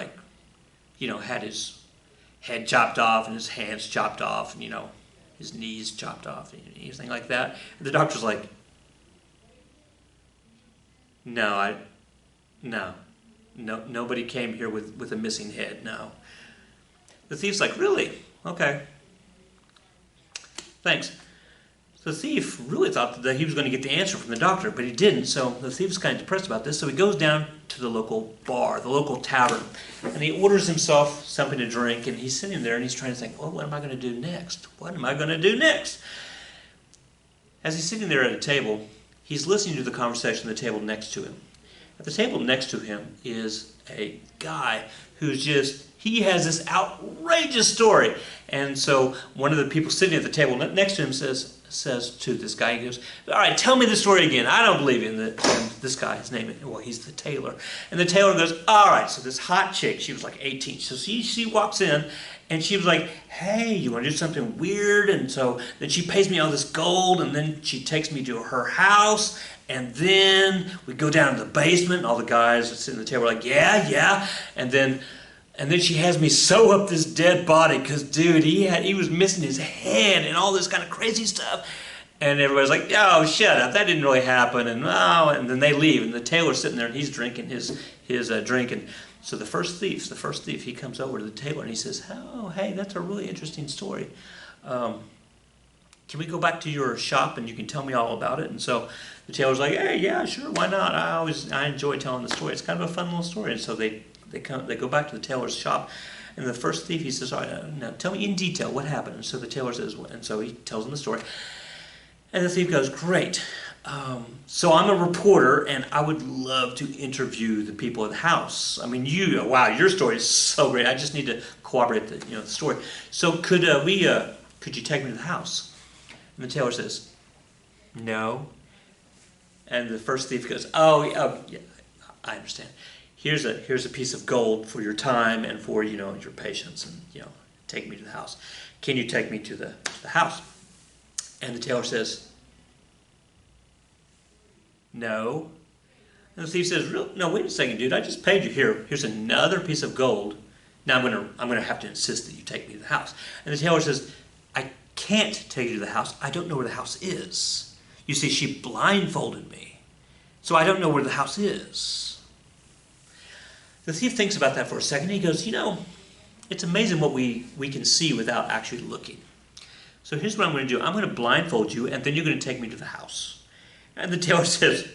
had his head chopped off and his hands chopped off and, his knees chopped off, anything like that? And the doctor's like, no, nobody came here with a missing head, no. The thief's like, really? Okay. Thanks. The thief really thought that he was going to get the answer from the doctor, but he didn't, so the thief was kind of depressed about this, so he goes down to the local bar, the local tavern, and he orders himself something to drink, and he's sitting there and he's trying to think, oh, what am I going to do next? What am I going to do next? As he's sitting there at a table, he's listening to the conversation at the table next to him. At the table next to him is a guy who's he has this outrageous story. And so one of the people sitting at the table next to him says to this guy, he goes, all right, tell me the story again. I don't believe in it. And this guy, his name, he's the tailor. And the tailor goes, all right, so this hot chick, she was like 18. So she walks in, and she was like, hey, you want to do something weird? And so then she pays me all this gold, and then she takes me to her house, and then we go down to the basement, and all the guys that sit at the table are like, yeah. And then she has me sew up this dead body because, dude, he was missing his head and all this kind of crazy stuff. And everybody's like, oh, shut up, that didn't really happen. And then they leave, and the tailor's sitting there, and he's drinking his drink. And so the first thief, he comes over to the tailor, and he says, oh, hey, that's a really interesting story. Can we go back to your shop, and you can tell me all about it? And so the tailor's like, hey, yeah, sure, why not? I enjoy telling the story. It's kind of a fun little story. And so they go back to the tailor's shop, and the first thief, he says, all right, now tell me in detail what happened. And so the tailor says, and so he tells him the story. And the thief goes, great. So I'm a reporter, and I would love to interview the people at the house. I mean, wow, your story is so great. I just need to corroborate the story. So could you take me to the house? And the tailor says, no. And the first thief goes, oh yeah, I understand. Here's a piece of gold for your time and for your patience, and take me to the house. Can you take me to the house? And the tailor says, no. And the thief says, no, wait a second, dude. I just paid you. Here's another piece of gold. Now I'm gonna have to insist that you take me to the house. And the tailor says, I can't take you to the house. I don't know where the house is. You see, she blindfolded me, so I don't know where the house is. The thief thinks about that for a second. He goes, it's amazing what we can see without actually looking. So here's what I'm going to do. I'm going to blindfold you, and then you're going to take me to the house. And the tailor says,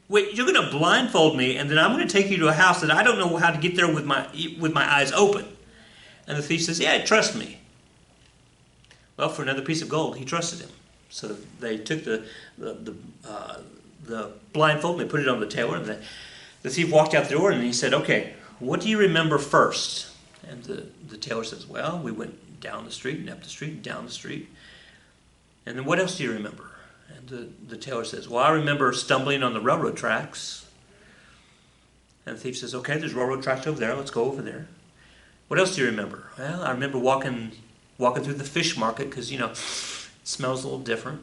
wait, you're going to blindfold me, and then I'm going to take you to a house that I don't know how to get there with my eyes open. And the thief says, yeah, trust me. Well, for another piece of gold, he trusted him. So they took the blindfold, and they put it on the tailor, and the thief walked out the door, and he said, okay, what do you remember first? And the tailor says, well, we went down the street and up the street and down the street. And then what else do you remember? And the tailor says, well, I remember stumbling on the railroad tracks. And the thief says, okay, there's railroad tracks over there. Let's go over there. What else do you remember? Well, I remember walking through the fish market because, it smells a little different.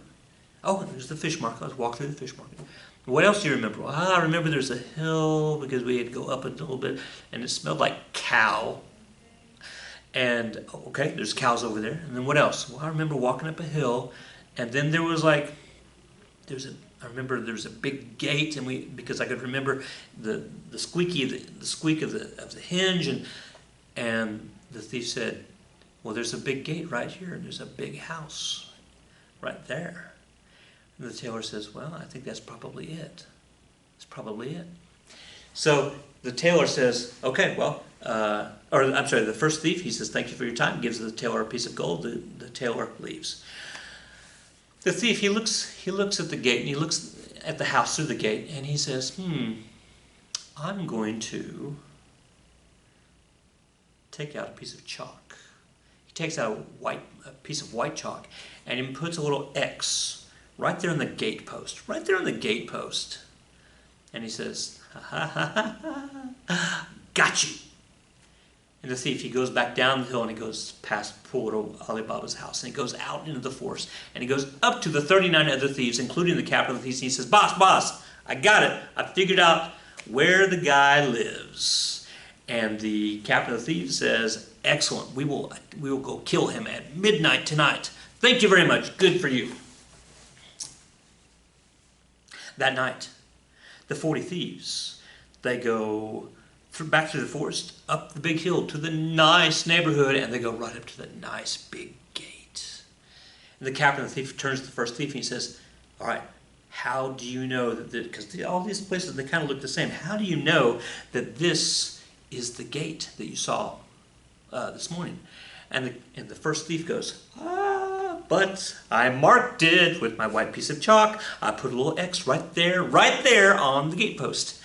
Oh, there's the fish market. Let's walk through the fish market. What else do you remember? Well, I remember there's a hill because we had to go up a little bit, and it smelled like cow. And, okay, there's cows over there. And then what else? Well, I remember walking up a hill, and then there was I remember there was a big gate, and because I could remember the squeak of the hinge, and the thief said, well, there's a big gate right here, and there's a big house right there. And the tailor says, well, I think that's probably it. It's probably it. So the tailor says, okay, well, the first thief, he says, thank you for your time, gives the tailor a piece of gold. The tailor leaves. The thief, he looks at the gate, and he looks at the house through the gate, and he says, I'm going to take out a piece of chalk. He takes out a piece of white chalk, and he puts a little X right there on the gate post. Right there on the gate post. And he says, ha ha ha ha ha, got you. And the thief, he goes back down the hill and he goes past poor little Alibaba's house. And he goes out into the forest. And he goes up to the 39 other thieves, including the captain of the thieves. And he says, boss, I got it. I figured out where the guy lives. And the captain of the thieves says, excellent. We will go kill him at midnight tonight. Thank you very much. Good for you. That night, the 40 thieves, they go back through the forest, up the big hill to the nice neighborhood, and they go right up to the nice big gate. And the captain of the thief turns to the first thief and he says, all right, how do you know that, because all these places, they kind of look the same. How do you know that this is the gate that you saw this morning? And the first thief goes, but I marked it with my white piece of chalk. I put a little X right there on the gatepost.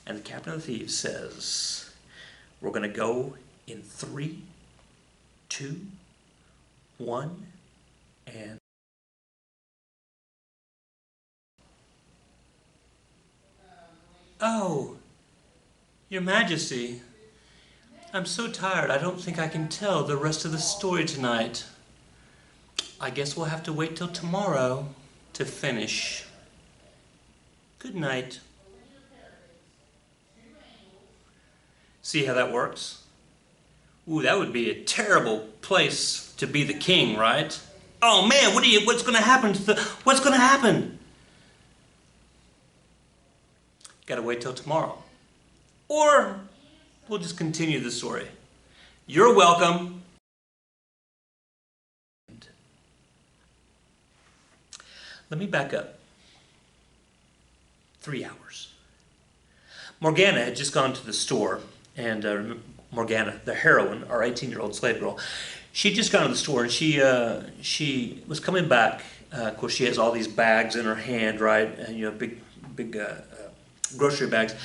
And the captain of the thieves says, we're going to go in 3, 2, 1, and... Oh, Your Majesty, I'm so tired I don't think I can tell the rest of the story tonight. I guess we'll have to wait till tomorrow to finish. Good night. See how that works? Ooh, that would be a terrible place to be the king, right? Oh man, what's going to happen what's going to happen? Got to wait till tomorrow. Or we'll just continue the story. You're welcome. Let me back up. 3 hours. Morgana had just gone to the store, and Morgana, the heroine, our 18-year-old slave girl, she'd just gone to the store, and she was coming back. Of course, she has all these bags in her hand, right? And, big grocery bags.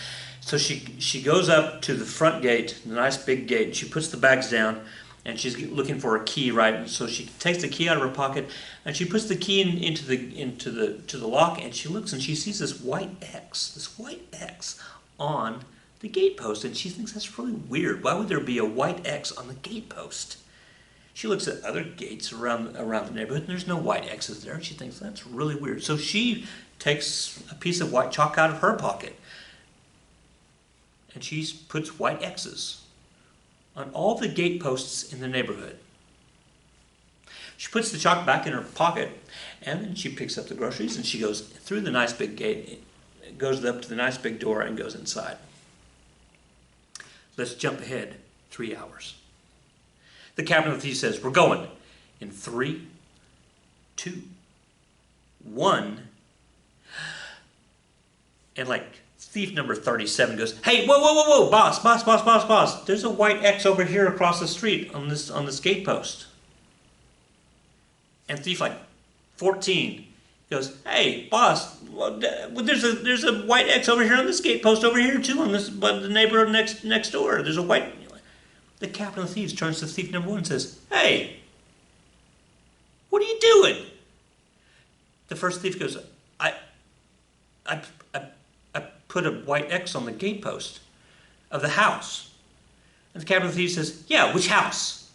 So she goes up to the front gate, the nice big gate, and she puts the bags down, and she's looking for a key, right? And so she takes the key out of her pocket, and she puts the key into the lock, and she looks, and she sees this white X on the gatepost, and she thinks that's really weird. Why would there be a white X on the gatepost? She looks at other gates around the neighborhood, and there's no white X's there, and she thinks that's really weird. So she takes a piece of white chalk out of her pocket, and she puts white X's on all the gateposts in the neighborhood. She puts the chalk back in her pocket, and then she picks up the groceries, and she goes through the nice big gate, goes up to the nice big door, and goes inside. Let's jump ahead 3 hours. The captain of the thieves says, we're going in 3, 2, 1. And thief number 37 goes, hey, whoa, boss. There's a white X over here across the street on this gatepost. And thief 14 goes, hey, boss, there's a white X over here on this gatepost over here too, on this, but the neighborhood next door. There's a white. The captain of the thieves turns to thief number 1 and says, hey, what are you doing? The first thief goes, I put a white X on the gatepost of the house. And the captain of the thieves says, yeah, which house?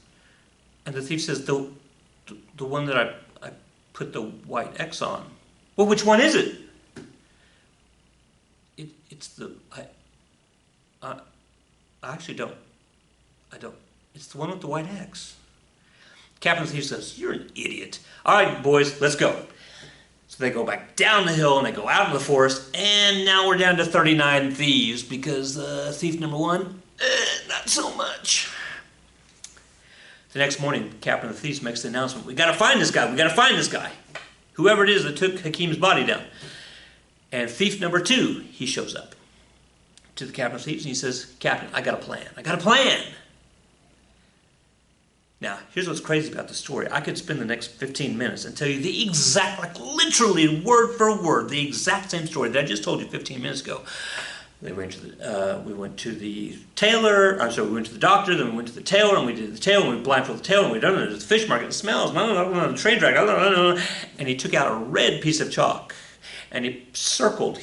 And the thief says, the one that I put the white X on. Well, which one is it? It's the, I actually don't. It's the one with the white X. Captain of the thieves says, you're an idiot. All right, boys, let's go. So they go back down the hill and they go out in the forest, and now we're down to 39 thieves because thief number 1, not so much. The next morning, the captain of the thieves makes the announcement, we got to find this guy. Whoever it is that took Hakim's body down. And thief number 2, he shows up to the captain of the thieves and he says, Captain, I got a plan. Now, here's what's crazy about the story. I could spend the next 15 minutes and tell you the exact, literally word for word, the exact same story that I just told you 15 minutes ago. Then we went to the tailor. I'm sorry, we went to the doctor. Then we went to the tailor, and we did the tailor, and we blindfolded the tailor, and we done it at the fish market. It smells. The train track. And he took out a red piece of chalk, and he circled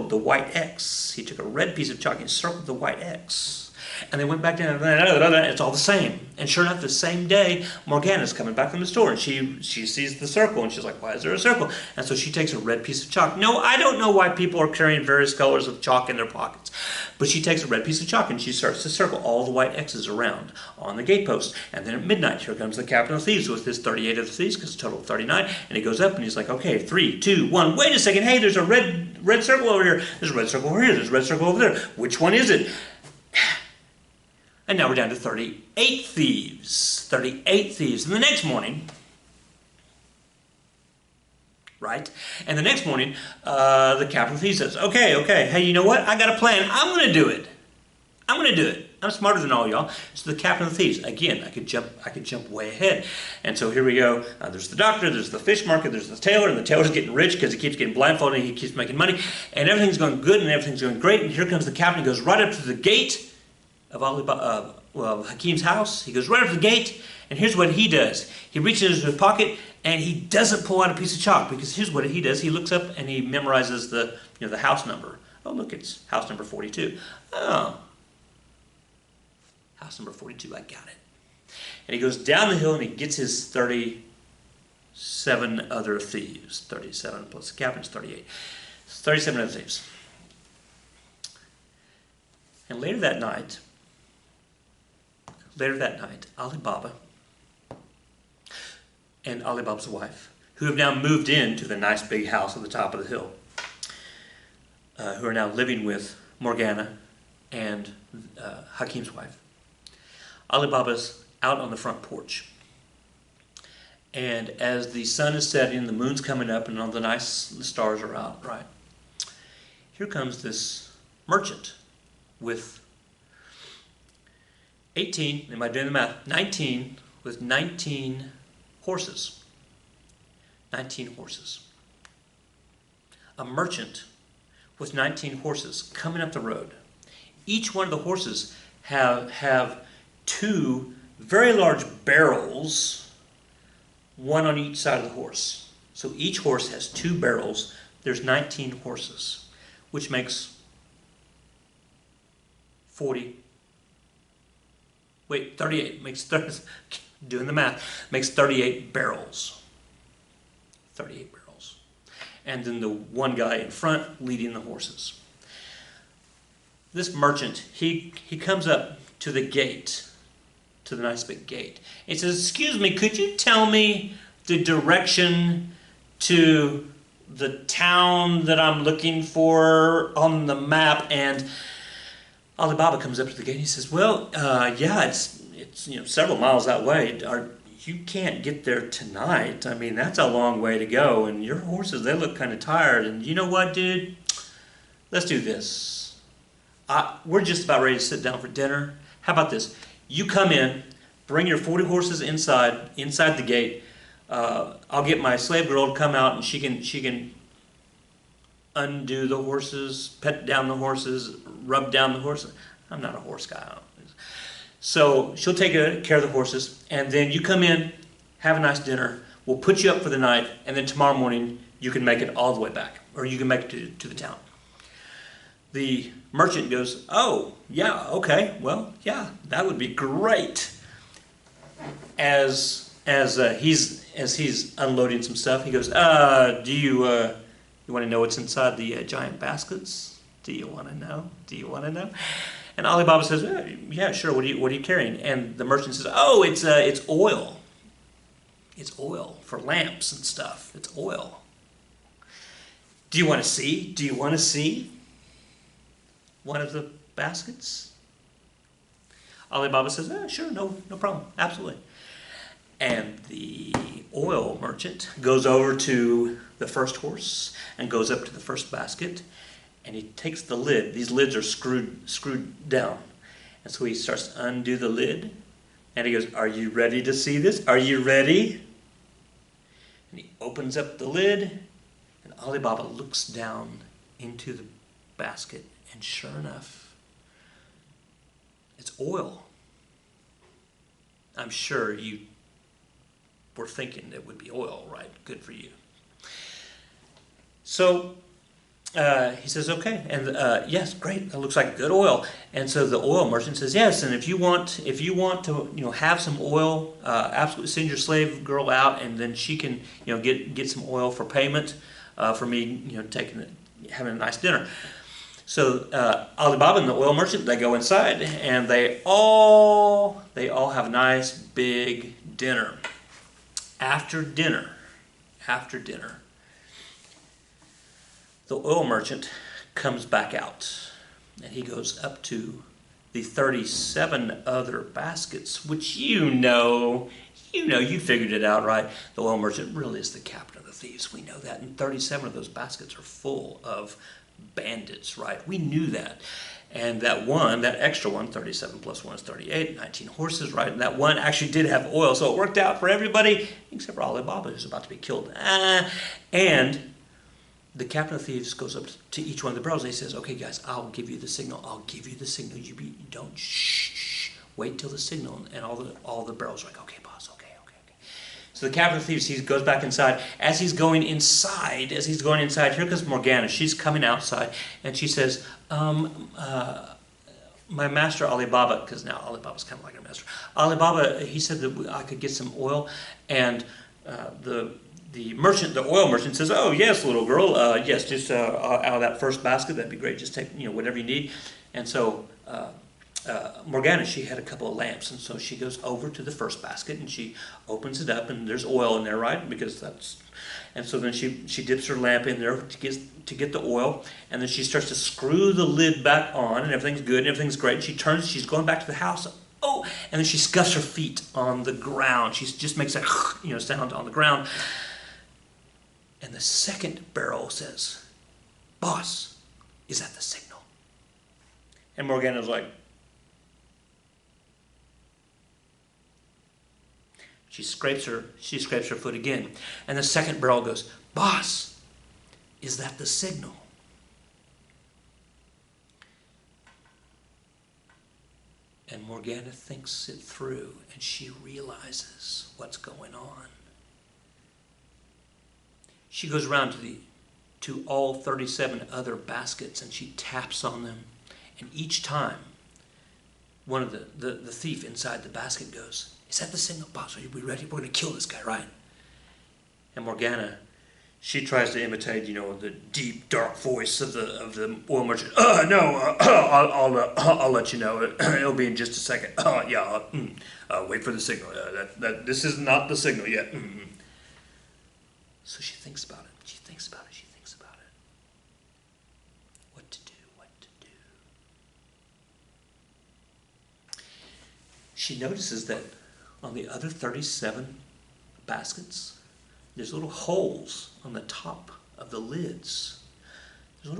the white X. He took a red piece of chalk and circled the white X. And they went back down, and it's all the same. And sure enough, the same day, Morgana's coming back from the store, and she sees the circle, and she's like, why is there a circle? And so she takes a red piece of chalk. No, I don't know why people are carrying various colors of chalk in their pockets. But she takes a red piece of chalk, and she starts to circle all the white X's around on the gatepost. And then at midnight, here comes the captain of thieves with his 38 of the thieves, because it's a total of 39. And he goes up, and he's like, okay, 3, 2, 1, wait a second, hey, there's a red circle over here. There's a red circle over here. There's a red circle over there. Which one is it? And now we're down to 38 thieves. 38 thieves. And the next morning, right? And the next morning, the captain of thieves says, okay, hey, you know what? I got a plan. I'm going to do it. I'm smarter than all y'all. So the captain of thieves, again, I could jump way ahead. And so here we go. There's the doctor, there's the fish market, there's the tailor, and the tailor's getting rich because he keeps getting blindfolded and he keeps making money. And everything's going good and everything's going great. And here comes the captain. He goes right up to the gate of Hakim's house. He goes right up to the gate, and here's what he does. He reaches into his pocket, and he doesn't pull out a piece of chalk, because here's what he does. He looks up, and he memorizes the house number. Oh, look, it's house number 42. Oh, house number 42, I got it. And he goes down the hill, and he gets his 37 other thieves. 37 plus the captain's 38. 37 other thieves. And later that night, Ali Baba and Ali Baba's wife, who have now moved into the nice big house at the top of the hill, who are now living with Morgana and Hakim's wife. Ali Baba's out on the front porch. And as the sun is setting, the moon's coming up, and all the stars are out, right? Here comes this merchant with 18, am I doing the math? 19, with 19 horses. 19 horses. A merchant with 19 horses coming up the road. Each one of the horses have 2 very large barrels, one on each side of the horse. So each horse has 2 barrels. There's 19 horses, which makes 38, makes 30, doing the math, makes 38 barrels. 38 barrels. And then the one guy in front leading the horses. This merchant, he comes up to the gate, to the nice big gate. He says, excuse me, could you tell me the direction to the town that I'm looking for on the map? And Ali Baba comes up to the gate and he says, well, yeah, it's several miles that way. You can't get there tonight. I mean, that's a long way to go. And your horses, they look kind of tired. And you know what, dude? Let's do this. We're just about ready to sit down for dinner. How about this? You come in, bring your 40 horses inside the gate. I'll get my slave girl to come out, and she can undo the horses, pet down the horses, rub down the horses. I'm not a horse guy. So she'll take care of the horses, and then you come in, have a nice dinner. We'll put you up for the night, and then tomorrow morning you can make it all the way back, or you can make it to the town. The merchant goes, oh, yeah, okay, well, yeah, that would be great. As he's unloading some stuff, he goes, do you want to know what's inside the giant baskets? Do you want to know? And Ali Baba says, yeah, sure, what are you carrying? And the merchant says, oh, it's oil. It's oil for lamps and stuff. It's oil. Do you want to see one of the baskets? Ali Baba says, sure, no problem, absolutely. And the oil merchant goes over to the first horse and goes up to the first basket, and he takes the lid. These lids are screwed down. And so he starts to undo the lid, and he goes, are you ready to see this? Are you ready? And he opens up the lid, and Ali Baba looks down into the basket, And sure enough, it's oil. I'm sure you were thinking it would be oil, right? Good for you. So he says, okay, and yes, great. That looks like good oil. And so the oil merchant says, yes. And if you want to, have some oil, absolutely send your slave girl out, and then she can, get some oil for payment for me, having a nice dinner. So Alibaba and the oil merchant, they go inside, and they all have a nice big dinner. After dinner, the oil merchant comes back out, and he goes up to the 37 other baskets, which you figured it out, right? The oil merchant really is the captain of the thieves. We know that, and 37 of those baskets are full of bandits, right? We knew that. And that extra one, 37 plus 1 is 38, 19 horses, right? And that one actually did have oil, so it worked out for everybody, except for Alibaba, who's about to be killed. And the captain of thieves goes up to each one of the barrels, and he says, okay, guys, I'll give you the signal. You don't shh. Wait till the signal. And all the barrels are like, okay, boss, okay. So the captain of thieves, he goes back inside. As he's going inside, here comes Morgana. She's coming outside, and she says, my master Alibaba, because now Alibaba's kind of like our master. Alibaba, he said that I could get some oil, and the oil merchant says, oh yes, little girl, yes, just out of that first basket, that'd be great. Just take whatever you need. And so Morgana, she had a couple of lamps, and so she goes over to the first basket and she opens it up, and there's oil in there, right? And so then she dips her lamp in there to get the oil, and then she starts to screw the lid back on, and everything's good, and everything's great. And she's going back to the house. Oh, and then she scuffs her feet on the ground. She just makes that sound on the ground. And the second barrel says, boss, is that the signal? And Morgana's like, she scrapes her foot again. And the second barrel goes, boss, is that the signal? And Morgana thinks it through, and she realizes what's going on. She goes around to all 37 other baskets, and she taps on them. And each time, one of the thief inside the basket goes, is that the signal, boss? Are we ready? We're going to kill this guy, right? And Morgana, she tries to imitate, the deep, dark voice of the oil merchant. No, I'll let you know. It'll be in just a second. Wait for the signal. This is not the signal yet. So she thinks about it. What to do. She notices that on the other 37 baskets, there's little holes on the top of the lids. And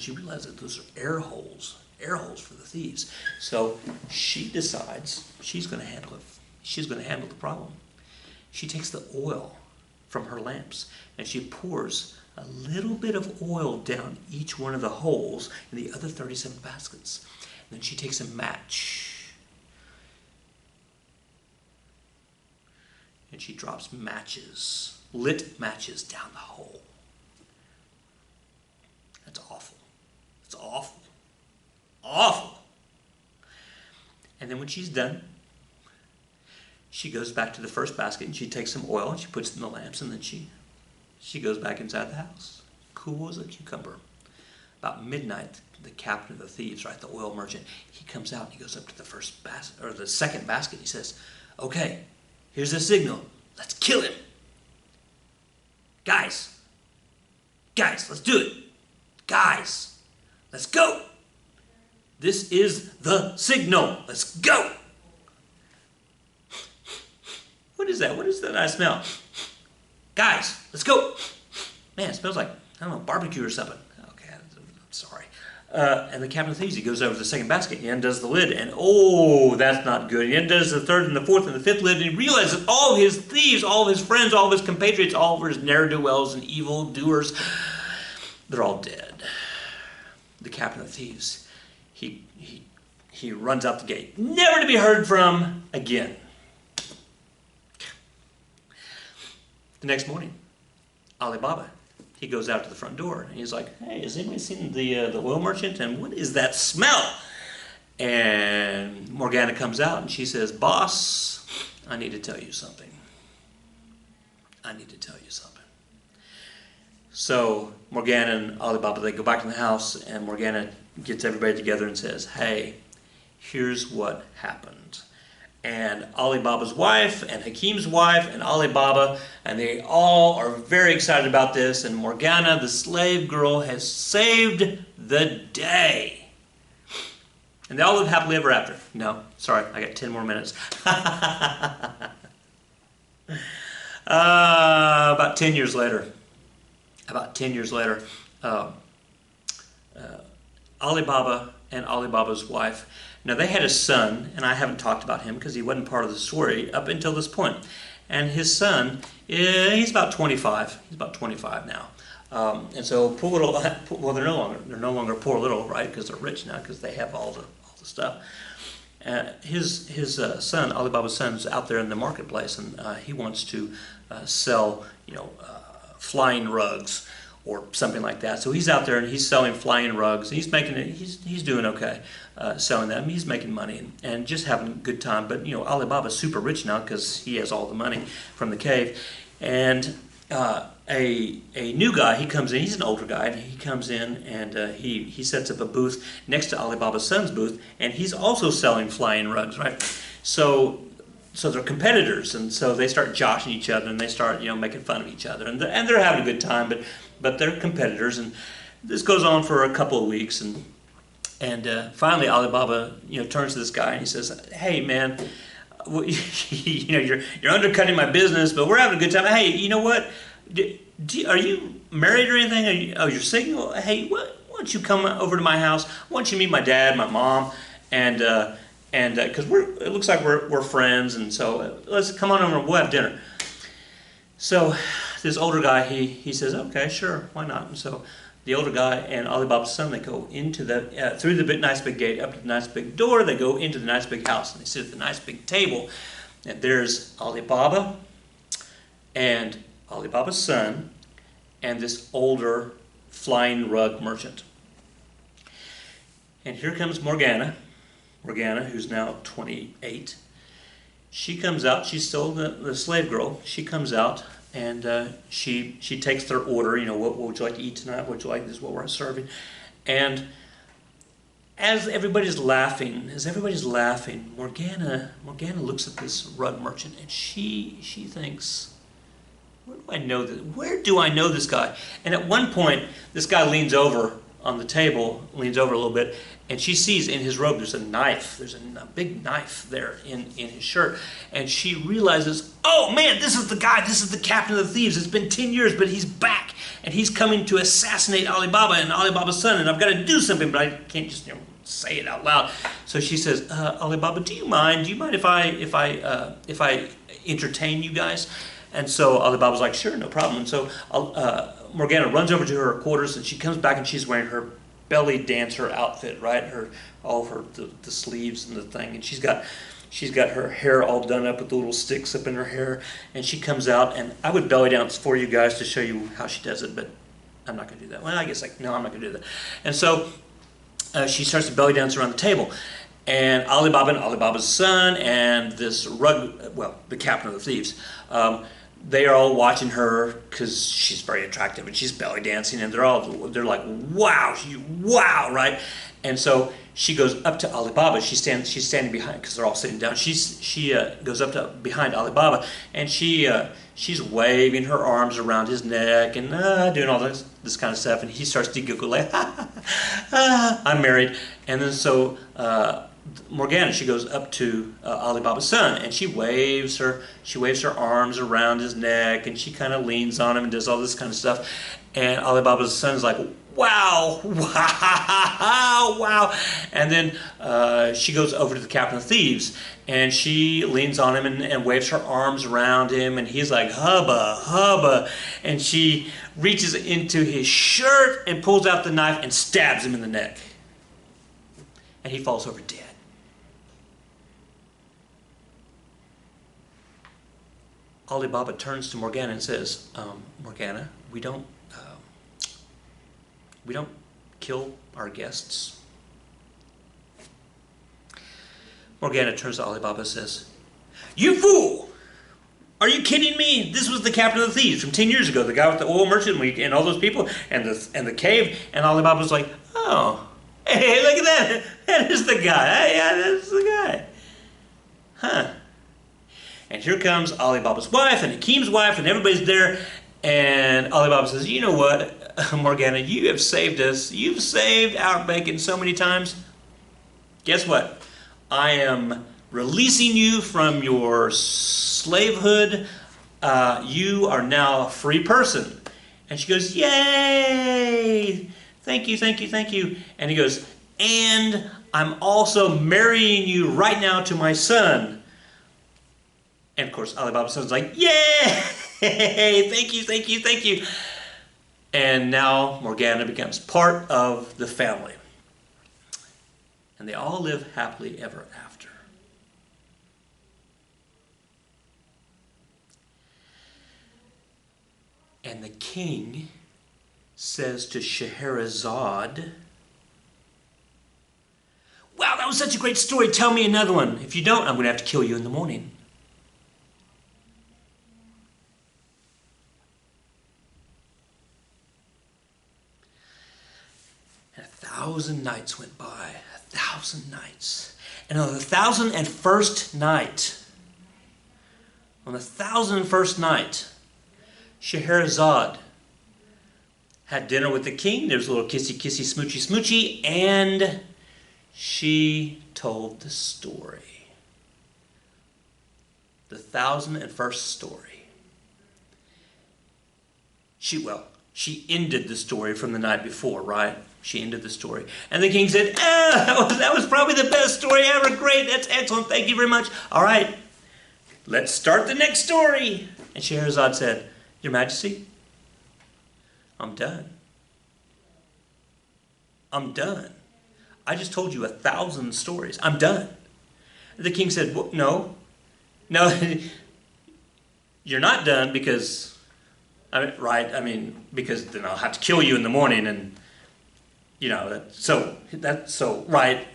she realizes that those are air holes for the thieves. So she decides she's going to handle it. She's going to handle the problem. She takes the oil from her lamps, and she pours a little bit of oil down each one of the holes in the other 37 baskets. And then she takes a match, and she drops lit matches down the hole. That's awful. It's awful. And then when she's done, she goes back to the first basket, and she takes some oil and she puts it in the lamps, and then she goes back inside the house, cool as a cucumber. About midnight, the captain of the thieves, right, the oil merchant, he comes out and he goes up to the first basket, or the second basket. He says, okay, here's the signal. Let's kill him. Guys, let's do it. Guys, let's go. This is the signal. Let's go. What is that? What is that I smell? Guys, let's go. Man, it smells like, I don't know, barbecue or something. Okay, I'm sorry. And the captain of thieves, he goes over to the second basket. He undoes the lid, and oh, that's not good. He undoes the third and the fourth and the fifth lid, and he realizes that all of his thieves, all of his friends, all of his compatriots, all of his ne'er-do-wells and evil doers, they're all dead. the captain of thieves, he runs out the gate, never to be heard from again. The next morning, Alibaba, he goes out to the front door, and he's like, hey, has anybody seen the oil merchant? And what is that smell? And Morgana comes out, and she says, boss, I need to tell you something. I need to tell you something. So Morgana and Alibaba, they go back to the house, and Morgana gets everybody together and says, hey, here's what happened. And Alibaba's wife and Hakim's wife and Alibaba, and they all are very excited about this, and Morgana, the slave girl, has saved the day. And they all live happily ever after. No, sorry, I got 10 more minutes. About 10 years later, Alibaba and Alibaba's wife, now they had a son, and I haven't talked about him because he wasn't part of the story up until this point. And his son, he's about 25. He's about 25 now. And so poor little, well, they're no longer poor little, right? Because they're rich now because they have all the stuff. His son, Alibaba's son, is out there in the marketplace, and he wants to sell, flying rugs or something like that. So he's out there and he's selling flying rugs. He's making it. He's doing okay selling them. He's making money and just having a good time. But Alibaba's super rich now because he has all the money from the cave. And a new guy, he comes in. He's an older guy, and he comes in and he sets up a booth next to Alibaba's son's booth, and he's also selling flying rugs, right? So they're competitors, and so they start joshing each other, and they start making fun of each other, and they're having a good time, but they're competitors, and this goes on for a couple of weeks, and finally Alibaba turns to this guy and he says, "Hey man, you're undercutting my business, but we're having a good time. Hey, you know what? Are you married or anything? You're single? Hey, why don't you come over to my house? Why don't you meet my dad, my mom, and because it looks like we're friends, and so let's come on over and we'll have dinner." So this older guy, he says, "Okay, sure, why not?" And so the older guy and Alibaba's son, they go into through the nice big gate, up to the nice big door. They go into the nice big house, and they sit at the nice big table. And there's Alibaba and Alibaba's son and this older flying rug merchant. And here comes Morgana, who's now 28. She comes out. She's still the slave girl. She comes out. And she takes their order, what would you like to eat tonight? What would you like? This is what we're serving. And as everybody's laughing, Morgana looks at this rug merchant, and she thinks, where do I know this guy? And at one point, this guy leans over on the table, a little bit, and she sees in his robe there's a knife. There's a big knife there in his shirt. And she realizes, oh man, this is the guy, this is the captain of the thieves. It's been 10 years, but he's back. And he's coming to assassinate Alibaba and Alibaba's son. And I've got to do something, but I can't just say it out loud. So she says, Alibaba, do you mind if I entertain you guys? And so Alibaba's like, sure, no problem. And so Morgana runs over to her quarters, and she comes back, and she's wearing her belly dancer outfit, right? The sleeves and the thing, and she's got her hair all done up with the little sticks up in her hair, and she comes out, and I would belly dance for you guys to show you how she does it, but I'm not going to do that. Well, I guess no, I'm not going to do that. And so she starts to belly dance around the table, and Alibaba and Alibaba's son and this the captain of the thieves, they are all watching her because she's very attractive and she's belly dancing, and they're like, wow, right? And so she goes up to Alibaba. She's standing behind because they're all sitting down. She goes up to behind Alibaba, and she's waving her arms around his neck and doing all this kind of stuff. And he starts to giggle like, I'm married. And then so Morgana, she goes up to Alibaba's son, and she waves her arms around his neck, and she kind of leans on him and does all this kind of stuff. And Alibaba's son is like, wow, wow, wow. And then she goes over to the captain of thieves, and she leans on him and waves her arms around him, and he's like, hubba, hubba. And she reaches into his shirt and pulls out the knife and stabs him in the neck. And he falls over dead. Ali Baba turns to Morgana and says, Morgana, we don't kill our guests. Morgana turns to Ali Baba and says, you fool! Are you kidding me? This was the captain of the thieves from 10 years ago, the guy with the oil merchant and all those people and the cave. And Ali Baba was like, oh, hey, look at that. That is the guy. Yeah, that's the guy. Huh. And here comes Ali Baba's wife and Hakim's wife, and everybody's there. And Ali Baba says, you know what, Morgana, you have saved us. You've saved our bacon so many times. Guess what? I am releasing you from your slavehood. You are now a free person. And she goes, yay! Thank you, thank you, thank you. And he goes, and I'm also marrying you right now to my son. And of course, Ali Baba's son's like, yay! Thank you, thank you, thank you. And now Morgana becomes part of the family. And they all live happily ever after. And the king says to Scheherazade, wow, that was such a great story. Tell me another one. If you don't, I'm going to have to kill you in the morning. And 1,000 nights went by. 1,000 nights. And on the 1,001st night, Scheherazade had dinner with the king. There was a little kissy, kissy, smoochy, smoochy, and she told the story. The 1,001st story. She ended the story from the night before, right? She ended the story. And the king said, that was probably the best story ever. Great, that's excellent. Thank you very much. All right, let's start the next story. And Scheherazade said, Your Majesty, I'm done. I'm done. I just told you 1,000 stories. I'm done. The king said, well, no, you're not done because, because then I'll have to kill you in the morning and, right,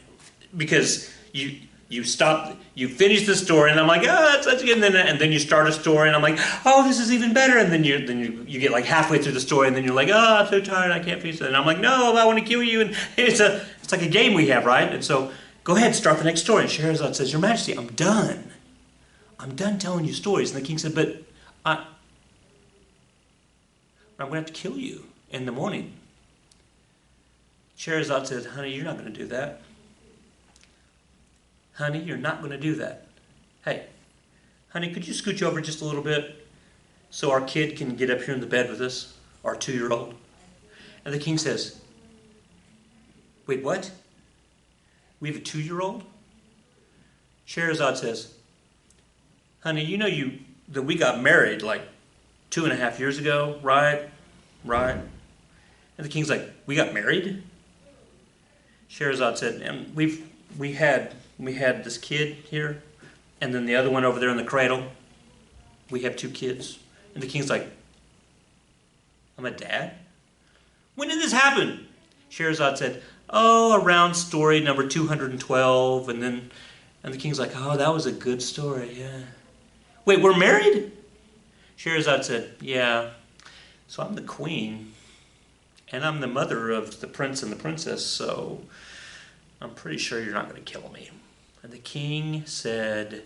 because you stopped, you finished the story, and I'm like, oh, that's good, and then you start a story, and I'm like, oh, this is even better, and then you get like halfway through the story, and then you're like, oh, I'm so tired, I can't finish it, and I'm like, no, I want to kill you, and it's like a game we have, right? And so, go ahead, start the next story. And Scheherazade says, Your Majesty, I'm done. I'm done telling you stories. And the king said, but I'm going to have to kill you in the morning. Scheherazade said, honey, you're not going to do that. Honey, you're not going to do that. Hey, honey, could you scooch over just a little bit so our kid can get up here in the bed with us, our 2-year-old? And the king says, wait, what? We have a 2-year-old? Scheherazade says, honey, you know that we got married like 2.5 years ago, right? Right? And the king's like, we got married? Scheherazade said, and we had this kid here, and then the other one over there in the cradle. We have 2 kids. And the king's like, I'm a dad? When did this happen? Scheherazade said, oh, around story number 212, and the king's like, oh, that was a good story, yeah. Wait, we're married? Scheherazade said, yeah. So I'm the queen, and I'm the mother of the prince and the princess, so I'm pretty sure you're not going to kill me. And the king said,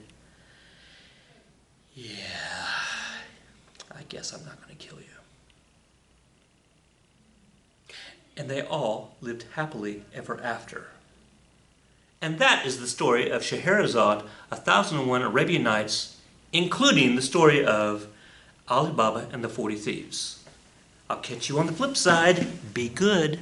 yeah, I guess I'm not going to kill you. And they all lived happily ever after. And that is the story of Scheherazade, 1001 Arabian Nights, including the story of Ali Baba and the 40 Thieves. I'll catch you on the flip side. Be good.